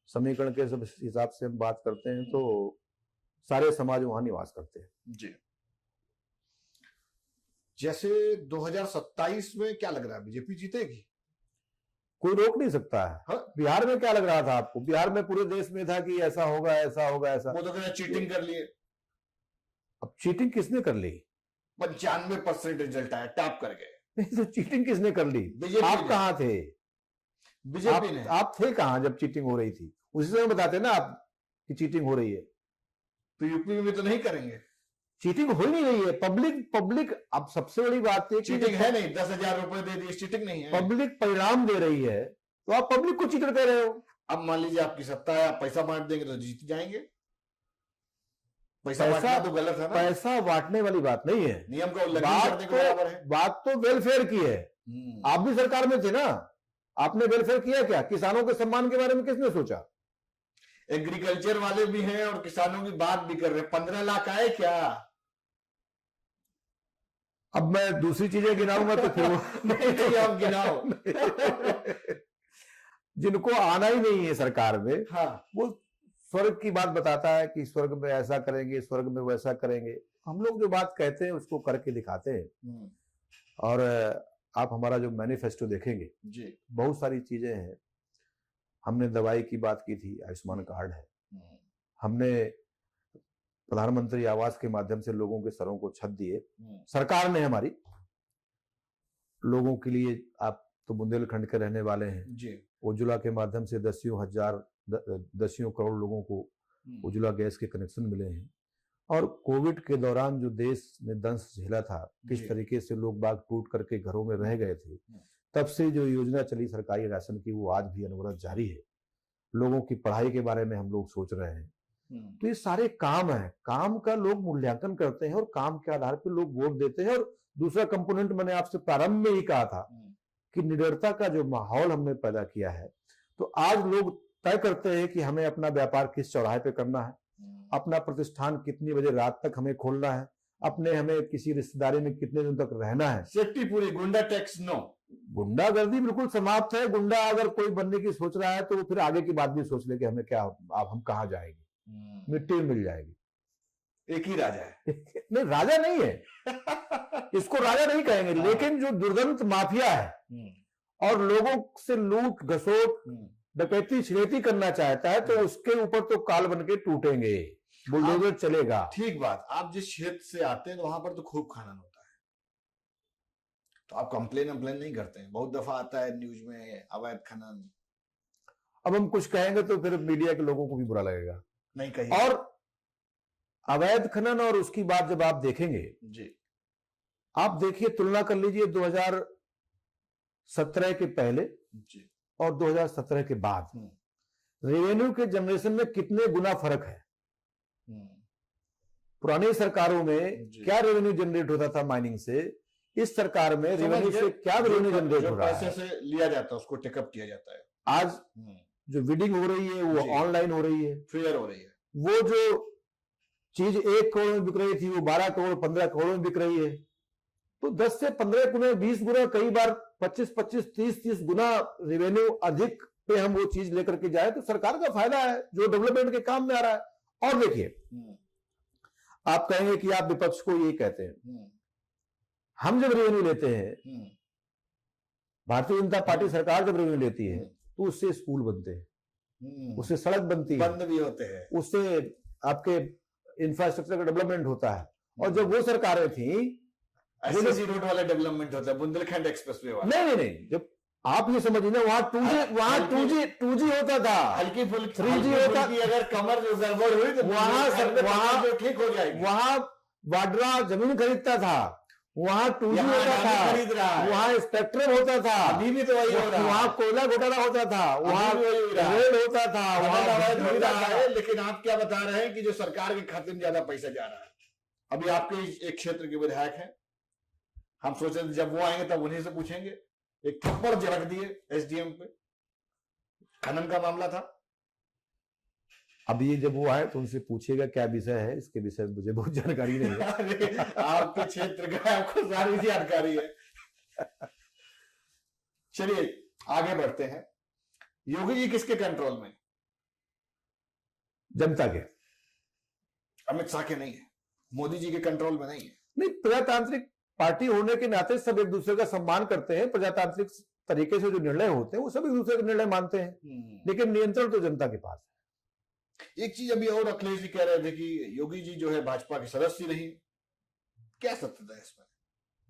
समीकरण के हिसाब से हम बात करते हैं तो सारे समाज वहां निवास करते हैं जी। जैसे 2027 में क्या लग रहा है, बीजेपी जीतेगी? कोई रोक नहीं सकता है। हाँ? बिहार में क्या लग रहा था आपको? बिहार में पूरे देश में था कि ऐसा होगा ऐसा होगा ऐसा। वो तो कहते चीटिंग कर लिए। अब चीटिंग किसने कर ली? 95% रिजल्ट आया, टैप कर गए। नहीं तो चीटिंग किसने कर ली? आप कहाँ थे? बीजेपी ने। आप थे कहाँ जब चीटिंग हो रही थी? उसी समय बताते ना आप कि चीटिंग हो रही है। तो यूपी में भी तो नहीं करेंगे चीटिंग हो ही नहीं रही है। पब्लिक अब सबसे बड़ी बात है कि चीटिंग है नहीं, 10,000 रुपए दे दिए, चीटिंग नहीं है। पब्लिक परिणाम दे रही है तो आप पब्लिक को चीटर कह रहे हो। अब मान लीजिए आपकी सत्ता है, आप पैसा बांट देंगे तो जीत जाएंगे। पैसा बांटना तो गलत है ना। पैसा बांटने वाली बात नहीं है, नियम का उल्लंघन करने के बराबर है। बात तो वेलफेयर की है। आप भी सरकार में थे ना, आपने वेलफेयर किया क्या? किसानों के सम्मान के बारे में किसने सोचा? एग्रीकल्चर वाले भी हैं और किसानों की बात भी कर रहे हैं। 15 लाख आए क्या? अब मैं दूसरी चीजें गिनाऊंगा तो फिर नहीं, आप गिनाओ। जिनको आना ही नहीं है सरकार में, हाँ, वो स्वर्ग की बात बताता है कि स्वर्ग में ऐसा करेंगे, स्वर्ग में वैसा करेंगे। हम लोग जो बात कहते हैं उसको करके दिखाते हैं। और आप हमारा जो मैनिफेस्टो देखेंगे जी, बहुत सारी चीजें हैं। हमने दवाई की बात की थी, आयुष्मान कार्ड है। हमने प्रधानमंत्री आवास के माध्यम से लोगों के सरों को छत दिए, सरकार ने हमारी। लोगों के लिए, आप तो बुंदेलखंड के रहने वाले हैं जी, उज्ज्वला के माध्यम से दसियों करोड़ लोगों को उज्ज्वला गैस के कनेक्शन मिले हैं। और कोविड के दौरान जो देश ने दंश झेला था, किस तरीके से लोग बाग टूट करके घरों में रह गए थे, तब से जो योजना चली सरकारी राशन की, वो आज भी अनवरत जारी है। लोगों की पढ़ाई के बारे में हम लोग सोच रहे हैं। तो ये सारे काम है, काम का लोग मूल्यांकन करते हैं और काम के आधार पर लोग वोट देते हैं। और दूसरा कंपोनेंट मैंने आपसे प्रारंभ में ही कहा था कि निडरता का जो माहौल हमने पैदा किया है, तो आज लोग तय करते हैं कि हमें अपना व्यापार किस चौराहे पे करना है, अपना प्रतिष्ठान कितनी बजे रात तक हमें खोलना है, हमें किसी रिश्तेदारी में कितने दिन तक रहना है। सेफ्टी पूरी, गुंडा टैक्स नो। गुंडागर्दी बिल्कुल समाप्त है। गुंडा अगर कोई बनने की सोच रहा है तो वो फिर आगे की बात भी सोच ले कि हमें क्या, अब हम कहाँ जाएंगे, मिट्टी में मिल जाएगी। एक ही राजा है। नहीं, राजा नहीं है, इसको राजा नहीं कहेंगे, लेकिन जो दुर्गंध माफिया है और लोगों से लूट घसोट डकैती छिड़ैती करना चाहता है, तो उसके ऊपर तो काल बन के टूटेंगे, बुलडोजर चलेगा। ठीक बात। आप जिस क्षेत्र से आते हैं तो वहां पर तो खूब खनन होता है, तो आप कंप्लेन नहीं करते हैं? बहुत दफा आता है न्यूज में अवैध खनन। अब हम कुछ कहेंगे तो फिर मीडिया के लोगों को भी बुरा लगेगा। नहीं कहिए। और अवैध खनन और उसकी बात जब आप देखेंगे जी, आप देखिए, तुलना कर लीजिए 2017 के पहले जी और 2017 के बाद रेवेन्यू के जनरेशन में कितने गुना फर्क है। पुरानी सरकारों में क्या रेवेन्यू जनरेट होता था माइनिंग से, इस सरकार में रेवेन्यू से क्या रेवेन्यू जनरेट हो रहा है। पैसे से लिया जाता है उसको टेकअप किया जाता है। आज जो बिडिंग हो रही है वो ऑनलाइन हो रही है, फेयर हो रही है। वो जो चीज 1 करोड़ में बिक रही थी वो 12 करोड़ 15 करोड़ में बिक रही है। तो 10 से 15 गुना, 20 गुना, कई बार 25-25, 30-30 गुना रेवेन्यू अधिक पे हम वो चीज लेकर के जाए तो सरकार का फायदा है, जो डेवलपमेंट के काम में आ रहा है। और देखिए, आप कहेंगे कि आप विपक्ष को ये कहते हैं, हम जब रेवेन्यू लेते हैं, भारतीय जनता पार्टी सरकार जब रेवेन्यू लेती है तो उससे स्कूल बनते हैं, उससे सड़क बनती है, बंद भी होते हैं, उससे आपके इंफ्रास्ट्रक्चर का डेवलपमेंट होता है। और जब वो सरकारें थी, एसएससी रोड वाला डेवलपमेंट होता है, बुंदेलखंड एक्सप्रेसवे वाला। नहीं, जब आप ये समझिए ना, वहां 2G होता था, हल्की फुल्की 3G होता। अगर कमर जो गड़बड़ हुई तो वहां ठीक हो जाएगी। वहां वाड्रा जमीन खरीदता था, वहां 2G होता था, वहां स्पेक्ट्रम होता था, अभी भी तो वही हो रहा है। वहां कोयला घोटाला होता था, वहां रेल होता था, वहां हो रहा है। लेकिन आप क्या बता रहे हैं कि जो सरकार के खाते में ज्यादा पैसा जा रहा है। अभी आपके एक क्षेत्र के विधायक हैं, हम सोचे जब वो आएंगे तब उन्हीं से पूछेंगे, एक थप्पड़ झड़क दिए एसडीएम पे, खनन का मामला था। अब ये जब वो आए तो उनसे पूछिएगा क्या विषय है, इसके विषय में मुझे बहुत जानकारी नहीं है। आपके क्षेत्र का आपको सारी जानकारी है। चलिए आगे बढ़ते हैं। योगी जी किसके कंट्रोल में? जनता के। अमित शाह के नहीं है, मोदी जी के कंट्रोल में नहीं है। नहीं, प्रजातांत्रिक पार्टी होने के नाते सब एक दूसरे का सम्मान करते हैं। प्रजातांत्रिक तरीके से जो निर्णय होते हैं वो सब एक दूसरे के निर्णय मानते हैं, लेकिन नियंत्रण तो जनता के पास है। एक चीज अभी और अखिलेश जी कह रहे थे कि योगी जी जो है भाजपा के सदस्य नहीं, क्या सत्यता है इसमें?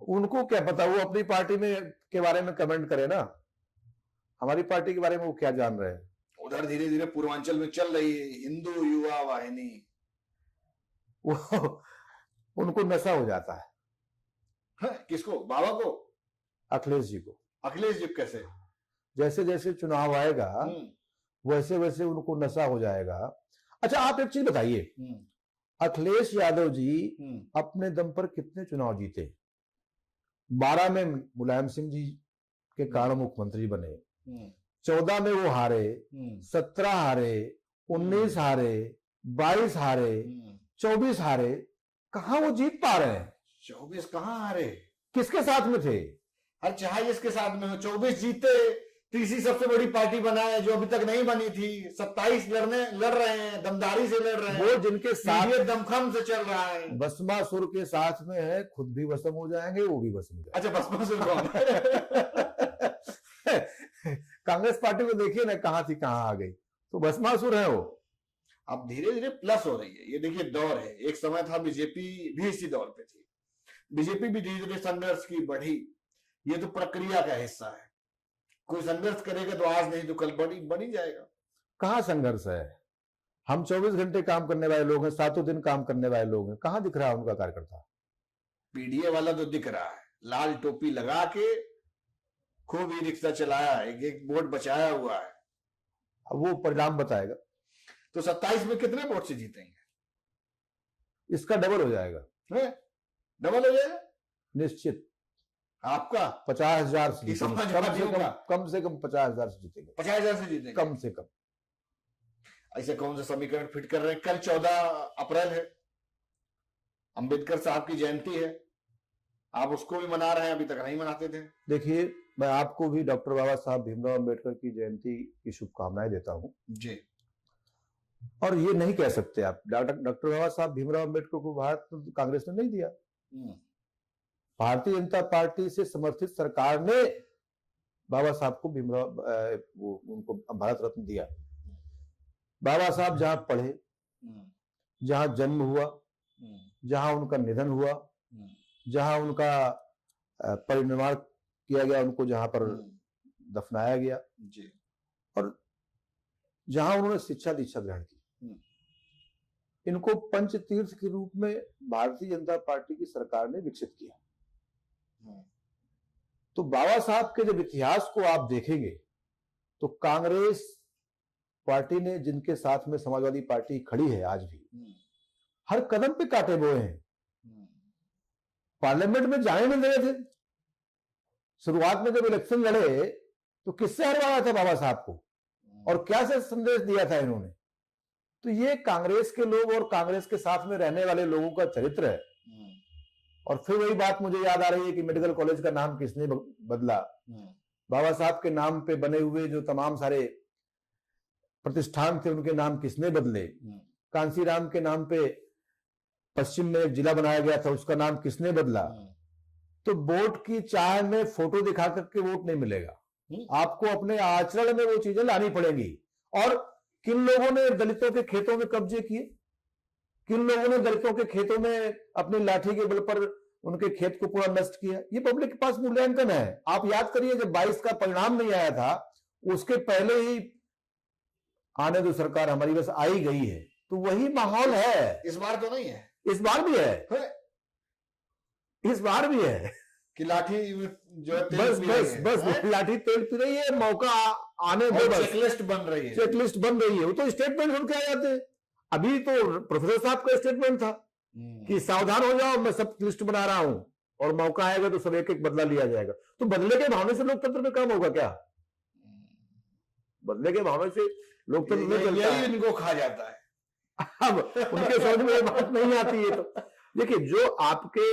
उनको क्या पता, वो अपनी पार्टी में के बारे में कमेंट करे ना, हमारी पार्टी के बारे में वो क्या जान रहे हैं। उधर धीरे धीरे पूर्वांचल में चल रही है हिंदू युवा वाहिनी। वो उनको नशा हो जाता है। किसको? बाबा को? अखिलेश जी को। अखिलेश जी कैसे? जैसे जैसे चुनाव आएगा वैसे वैसे उनको नशा हो जाएगा। अच्छा आप एक चीज बताइए, अखिलेश यादव जी अपने दम पर कितने चुनाव जीते? 12 में मुलायम सिंह जी के कारण मुख्यमंत्री बने, 14 में वो हारे, 17 हारे, 19 हारे, 22 हारे, 24 हारे। कहां वो जीत पा रहे हैं? 24 कहां हारे? किसके साथ में थे? हर चाहे इसके साथ में हो। 24 जीते, तीसरी सबसे बड़ी पार्टी बनाए जो अभी तक नहीं बनी थी। 27 लड़ रहे हैं, दमदारी से लड़ रहे हैं। वो जिनके साथ दमखम से चल रहा है। भस्मासुर के साथ में है, खुद भी भस्म हो जाएंगे, वो भी भस्म हो जाएंगे। अच्छा, भस्मासुर कौन? कांग्रेस पार्टी को देखिए ना, कहां थी कहां आ गई। तो भस्मासुर है वो। अब धीरे धीरे प्लस हो रही है। ये देखिए दौर है। एक समय था बीजेपी भी इसी दौर पे थी। बीजेपी भी धीरे धीरे संघर्ष की बढ़ी। ये तो प्रक्रिया का हिस्सा है। कोई संघर्ष करेगा तो आज नहीं तो कल बनी जाएगा। कहां संघर्ष है? हम 24 घंटे काम करने वाले लोग हैं, 7 दिन काम करने वाले लोग हैं। कहां दिख रहा है उनका कार्यकर्ता? पीडीए वाला तो दिख रहा है, लाल टोपी लगा के खूब ही रिक्शा चलाया है, एक वोट बचाया हुआ है। अब वो परिणाम बताएगा। तो 27 में कितने वोट से जीतेंगे? इसका डबल हो जाएगा। डबल हो जाएगा निश्चित। आपका 50,000 से जीतेंगे, कम से कम 50,000 से जीतेंगे। 50,000 से जीतेंगे कम से कम। ऐसे कौन सा समीकरण फिट कर रहे हैं? कल 14 अप्रैल है, अंबेडकर साहब की जयंती है। आप उसको भी मना रहे हैं, अभी तक नहीं मनाते थे। देखिए, मैं आपको भी डॉक्टर बाबा साहब भीमराव अंबेडकर की जयंती की शुभकामनाएं देता हूं जी। और ये नहीं कह सकते आप डॉक्टर बाबा साहब भीमराव अंबेडकर को भारत कांग्रेस ने नहीं दिया। भारतीय जनता पार्टी से समर्थित सरकार ने बाबा साहब को उनको भारत रत्न दिया। बाबा साहब जहां पढ़े, जहां जन्म हुआ, जहां उनका निधन हुआ, जहां उनका परिनिर्वाण किया गया, उनको जहां पर दफनाया गया जी, और जहां उन्होंने शिक्षा दीक्षा ग्रहण की, इनको पंच तीर्थ के रूप में भारतीय जनता पार्टी की सरकार ने विकसित किया। तो बाबा साहब के जब इतिहास को आप देखेंगे तो कांग्रेस पार्टी ने, जिनके साथ में समाजवादी पार्टी खड़ी है आज भी, हर कदम पे कांटे बोए हैं। पार्लियामेंट में जाने नहीं दे रहे थे। शुरुआत में जब इलेक्शन लड़े तो किससे हरवाया था बाबा साहब को, और क्या से संदेश दिया था इन्होंने? तो ये कांग्रेस के लोग और कांग्रेस के साथ में रहने वाले लोगों का चरित्र है। और फिर वही बात मुझे याद आ रही है कि मेडिकल कॉलेज का नाम किसने बदला? बाबा साहब के नाम पे बने हुए जो तमाम सारे प्रतिष्ठान थे उनके नाम किसने बदले? कांसीराम के नाम पे पश्चिम में एक जिला बनाया गया था, उसका नाम किसने बदला? तो वोट की चाह में फोटो दिखा करके वोट नहीं मिलेगा, आपको अपने आचरण में वो चीजें लानी पड़ेंगी। और किन लोगों ने दलितों के खेतों में कब्जे किए, किन लोगों ने दलितों के खेतों में अपनी लाठी के बल पर उनके खेत को पूरा नष्ट किया, ये पब्लिक के पास मूल्यांकन है। आप याद करिए, जब 22 का परिणाम नहीं आया था उसके पहले ही आने दो सरकार हमारी बस आई गई है, तो वही माहौल है। इस बार तो नहीं है? इस बार भी है, इस बार भी है कि लाठी जो है बस लाठी तेल पी रही है, मौका आने दो, बस चेकलिस्ट बन रही है, चेकलिस्ट बन रही है। वो तो स्टेटमेंट सुन के आ जाते हैं। अभी तो प्रोफेसर साहब का स्टेटमेंट था कि सावधान हो जाओ, मैं सब लिस्ट बना रहा हूं और मौका आएगा तो सब एक एक बदला लिया जाएगा। तो बदले के भावने से लोकतंत्र में काम होगा क्या? बदले के भावने से लोकतंत्र में चलता है, इनको खा जाता है। अब उनके समझ में बात नहीं आती है। तो देखिए, जो आपके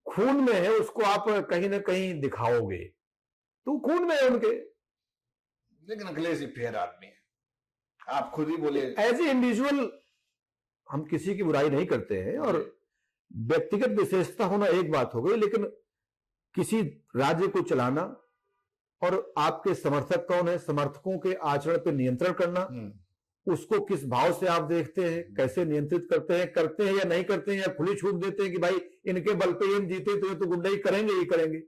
खून में है उसको आप कहीं ना कहीं दिखाओगे, तो खून में है उनके। लेकिन अखिलेश फेयर आदमी है, आप खुद ही बोले। एज ए इंडिविजुअल हम किसी की बुराई नहीं करते हैं, और व्यक्तिगत विशेषता होना एक बात हो गई, लेकिन किसी राज्य को चलाना और आपके समर्थक कौन है, समर्थकों के आचरण पर नियंत्रण करना, उसको किस भाव से आप देखते हैं, कैसे नियंत्रित करते हैं या नहीं करते हैं, या खुली छूट देते हैं कि भाई इनके बल पे हम जीते तो ये तो गुंडाई करेंगे ही करेंगे।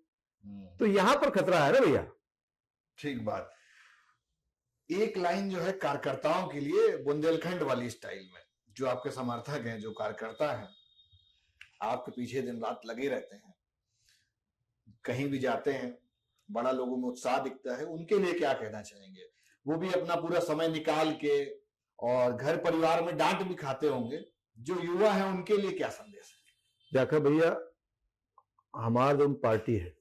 तो यहां पर खतरा है ना भैया। ठीक बात। एक लाइन जो है कार्यकर्ताओं के लिए बुंदेलखंड वाली स्टाइल में, जो आपके समर्थक हैं, जो कार्यकर्ता हैं, आपके पीछे दिन रात लगे रहते हैं, कहीं भी जाते हैं बड़ा लोगों में उत्साह दिखता है, उनके लिए क्या कहना चाहेंगे? वो भी अपना पूरा समय निकाल के और घर परिवार में डांट भी खाते होंगे, जो युवा है उनके लिए क्या संदेश है? देखो भैया, हमारा जो पार्टी है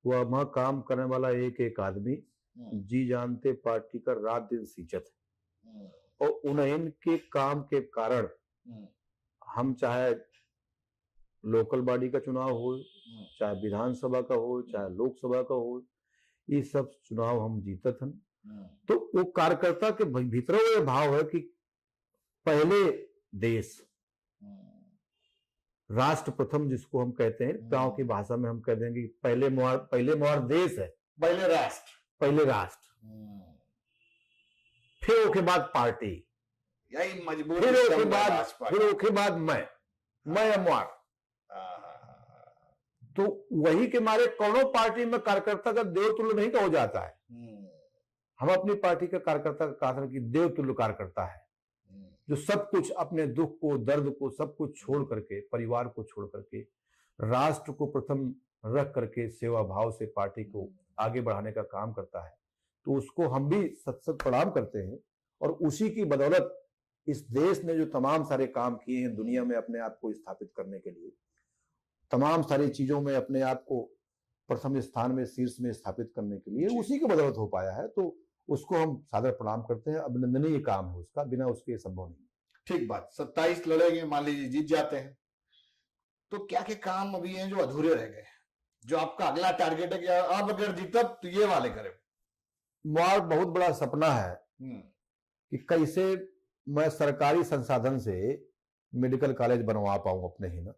वो वहां काम करने वाला एक एक आदमी जी जानते पार्टी का रात दिन सींचत है, और उन्हें के काम के कारण हम चाहे लोकल बॉडी का चुनाव हो, चाहे विधानसभा का हो, चाहे लोकसभा का हो, ये सब चुनाव हम जीतत हन। तो वो कार्यकर्ता के भीतर वो भाव है कि पहले देश, राष्ट्र प्रथम जिसको हम कहते हैं, गांव की भाषा में हम कह देंगे कि पहले मोर देश है, पहले राष्ट्र, फिर उसके बाद पार्टी, यही मजबूत, फिर उसके बाद मैं अमवार। तो वही के मारे कौनो पार्टी में कार्यकर्ता का देवतुल्य नहीं कहा जाता है। हम अपनी पार्टी के कार्यकर्ता का कहा कि देवतुल्य कार्यकर्ता है, जो सब कुछ अपने दुख को, दर्द को, सब कुछ छोड़ करके, परिवार को छोड़ करके, राष्ट्र को प्रथम रख करके सेवा भाव से पार्टी को आगे बढ़ाने का काम करता है। तो उसको हम भी सत सत प्रणाम करते हैं, और उसी की बदौलत इस देश ने जो तमाम सारे काम किए हैं दुनिया में अपने आप को स्थापित करने के लिए, तमाम सारी चीजों में अपने आप को प्रथम स्थान में, शीर्ष में स्थापित करने के लिए, उसी की बदौलत हो पाया है। तो उसको हम सादर प्रणाम करते हैं, अभिनंदनीय काम है उसका, बिना उसके संभव नहीं। ठीक बात। 27 लड़ेंगे, मान लीजिए जीत जाते हैं, तो क्या क्या काम अभी हैं जो अधूरे रह गए, जो आपका अगला टारगेट है कि अब अगर जीतब तो ये वाले करें? मेरा बहुत बड़ा सपना है कि कैसे मैं सरकारी संसाधन से मेडिकल कॉलेज बनवा पाऊं अपने ही ना।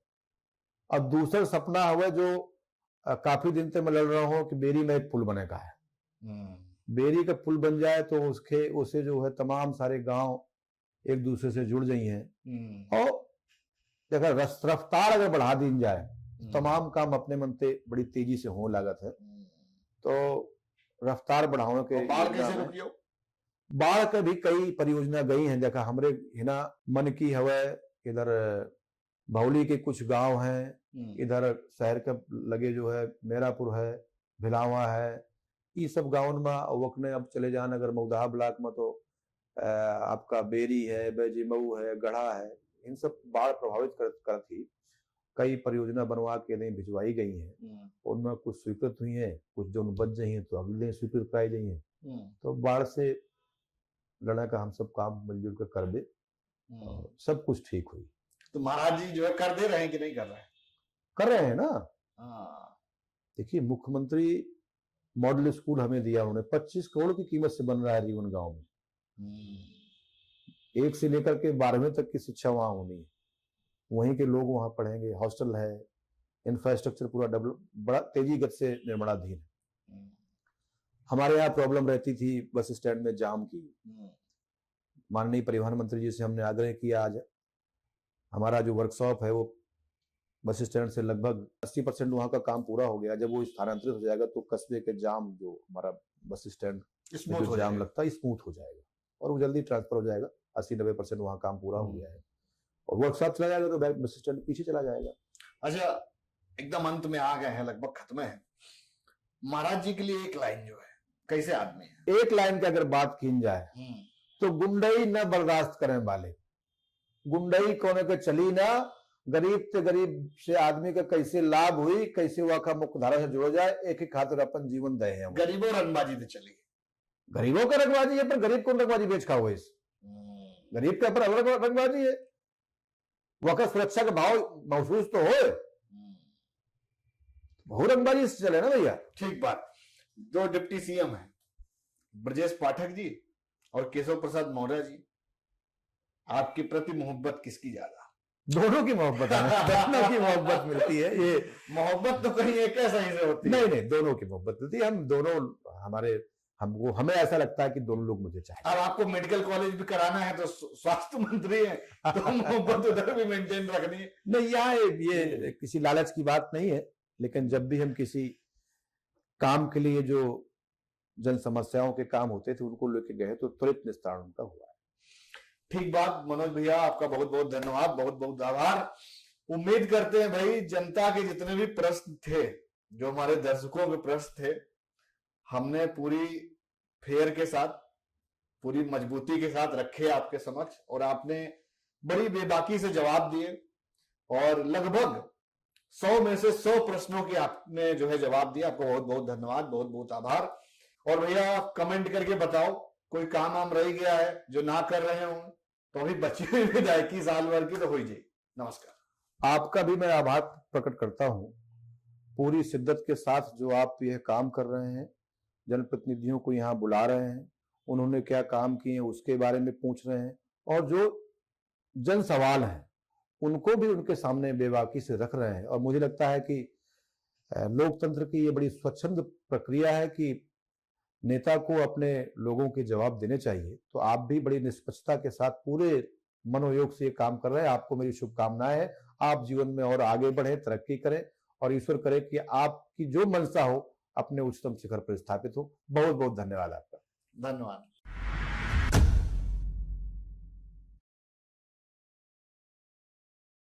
अब दूसरा सपना हुआ जो काफी दिन से मैं लड़ रहा हूं कि बेरी में एक पुल बने का है। बेरी का पुल बन जाए तो उसे जो है तमाम सारे गांव एक दूसरे से जुड़ जाई हैं, और देखा रफ्तार अगर बढ़ा दी जाए तो तमाम काम अपने मन से बड़ी तेजी से होने लागत है। तो रफ्तार बढ़ाने के बाढ़ कैसे रोकियो? बाढ़ का भी कई परियोजना गई हैं, देखा हमरे हिना मन की हवा, इधर भौली के कुछ गांव हैं, इधर शहर के लगे जो है मेरापुर है, भिलावा है, ये सब गाँव में वकने अब चले जान अगर मऊदाह ब्लॉक में तो आपका बेरी है, बेजीमऊ है, गढ़ा है, इन सब बाढ़ प्रभावित कर थी। कई परियोजना बनवा के नहीं भिजवाई गई हैं, उनमें कुछ स्वीकृत हुई हैं, कुछ जो बच गई हैं तो अगले स्वीकृत कराई गई हैं। तो बाढ़ से लड़ने का हम सब काम मिलजुल कर दे, सब कुछ ठीक हुई। तो महाराज जी जो है कर दे रहे हैं कि नहीं कर रहे हैं? कर रहे हैं ना। देखिए, मुख्यमंत्री मॉडल स्कूल हमें दिया उन्होंने, 25 करोड़ की कीमत से बन रहा है रिवन गांव में। 1 से लेकर के 12वीं तक की शिक्षा वहां होनी है, वहीं के लोग वहां पढ़ेंगे, हॉस्टल है, इंफ्रास्ट्रक्चर पूरा डेवलप, बड़ा तेजी गति से निर्माणाधीन है। हमारे यहाँ प्रॉब्लम रहती थी बस स्टैंड में जाम की। माननीय परिवहन मंत्री जी से हमने आग्रह किया, आज हमारा जो वर्कशॉप है वो बस स्टैंड से लगभग 80% वहां का काम पूरा हो गया। जब वो स्थानांतरित हो जाएगा तो कस्बे के जाम, जो हमारा बस स्टैंड जो जाम लगता है, स्मूथ हो जाएगा और वो जल्दी ट्रांसफर हो जाएगा। 80-90% वहां काम पूरा हो गया है, और वर्कशॉप चला जाएगा तो बस स्टैंड पीछे चला जाएगा। अच्छा, एकदम अंत में आ गए हैं, लगभग खत्म है। महाराज जी के लिए एक लाइन जो है, कैसे आदमी है? एक लाइन की अगर बात की जाए तो गुंडई न बर्दाश्त करें वाले, गुंडई कोने के चली ना, गरीब से गरीब से आदमी का कैसे लाभ हुई, कैसे वह का मुख्य धारा से जुड़ जाए, एक ही खातिर अपन जीवन दे हैं। गरीबों रंगबाजी तो चली, गरीबों का रंगबाजी है, पर गरीब कौन रंगबाजी बेच खाओ? इस गरीब के ऊपर अलग रंगबाजी है, वह का सुरक्षा का भाव महसूस तो हो, बहुत रंगबाजी से चले ना भैया। ठीक बात। 2 डिप्टी सीएम हैं, ब्रजेश पाठक जी और केशव प्रसाद मौर्य जी, आपके प्रति मोहब्बत किसकी ज्यादा? दोनों की मोहब्बत है, दोनों की मोहब्बत मिलती है। ये मोहब्बत तो कहीं एक सही से होती है? नहीं, दोनों की मोहब्बत मिलती है। हम दोनों, हमें ऐसा लगता है कि दोनों लोग मुझे चाहिए। अब आपको मेडिकल कॉलेज भी कराना है तो स्वास्थ्य मंत्री है, तो मोहब्बत उधर भी मेंटेन रखनी है। नहीं, यहाँ ये किसी लालच की बात नहीं है, लेकिन जब भी हम किसी काम के लिए जो जन समस्याओं के काम होते थे उनको लेके गए तो त्वरित निस्तारण उनका हुआ है। ठीक बात मनोज भैया, आपका बहुत बहुत धन्यवाद, बहुत बहुत आभार। उम्मीद करते हैं भाई जनता के जितने भी प्रश्न थे, जो हमारे दर्शकों के प्रश्न थे, हमने पूरी फेयर के साथ, पूरी मजबूती के साथ रखे आपके समक्ष, और आपने बड़ी बेबाकी से जवाब दिए, और लगभग 100 में से 100 प्रश्नों के आपने जो है जवाब दिया। आपको बहुत बहुत धन्यवाद, बहुत बहुत आभार। और भैया आप कमेंट करके बताओ, कोई काम आम रह गया है जो ना कर रहे हो तो अभी बची हुई विधायकी साल भर की तो हो जाए। नमस्कार। आपका भी मैं आभार प्रकट करता हूं, पूरी शिद्दत के साथ जो आप यह काम कर रहे हैं, जनप्रतिनिधियों को यहाँ बुला रहे हैं, उन्होंने क्या काम किए उसके बारे में पूछ रहे हैं, और जो जन सवाल हैं उनको भी उनके सामने बेबाकी से रख रहे हैं। और मुझे लगता है कि लोकतंत्र की ये बड़ी स्वच्छंद प्रक्रिया है कि नेता को अपने लोगों के जवाब देने चाहिए। तो आप भी बड़ी निष्पक्षता के साथ पूरे मनोयोग से ये काम कर रहे हैं। आपको मेरी शुभकामनाएं हैं, आप जीवन में और आगे बढ़े, तरक्की करें, और ईश्वर करे कि आपकी जो मंशा हो अपने उच्चतम शिखर पर स्थापित हो। बहुत बहुत धन्यवाद आपका। धन्यवाद।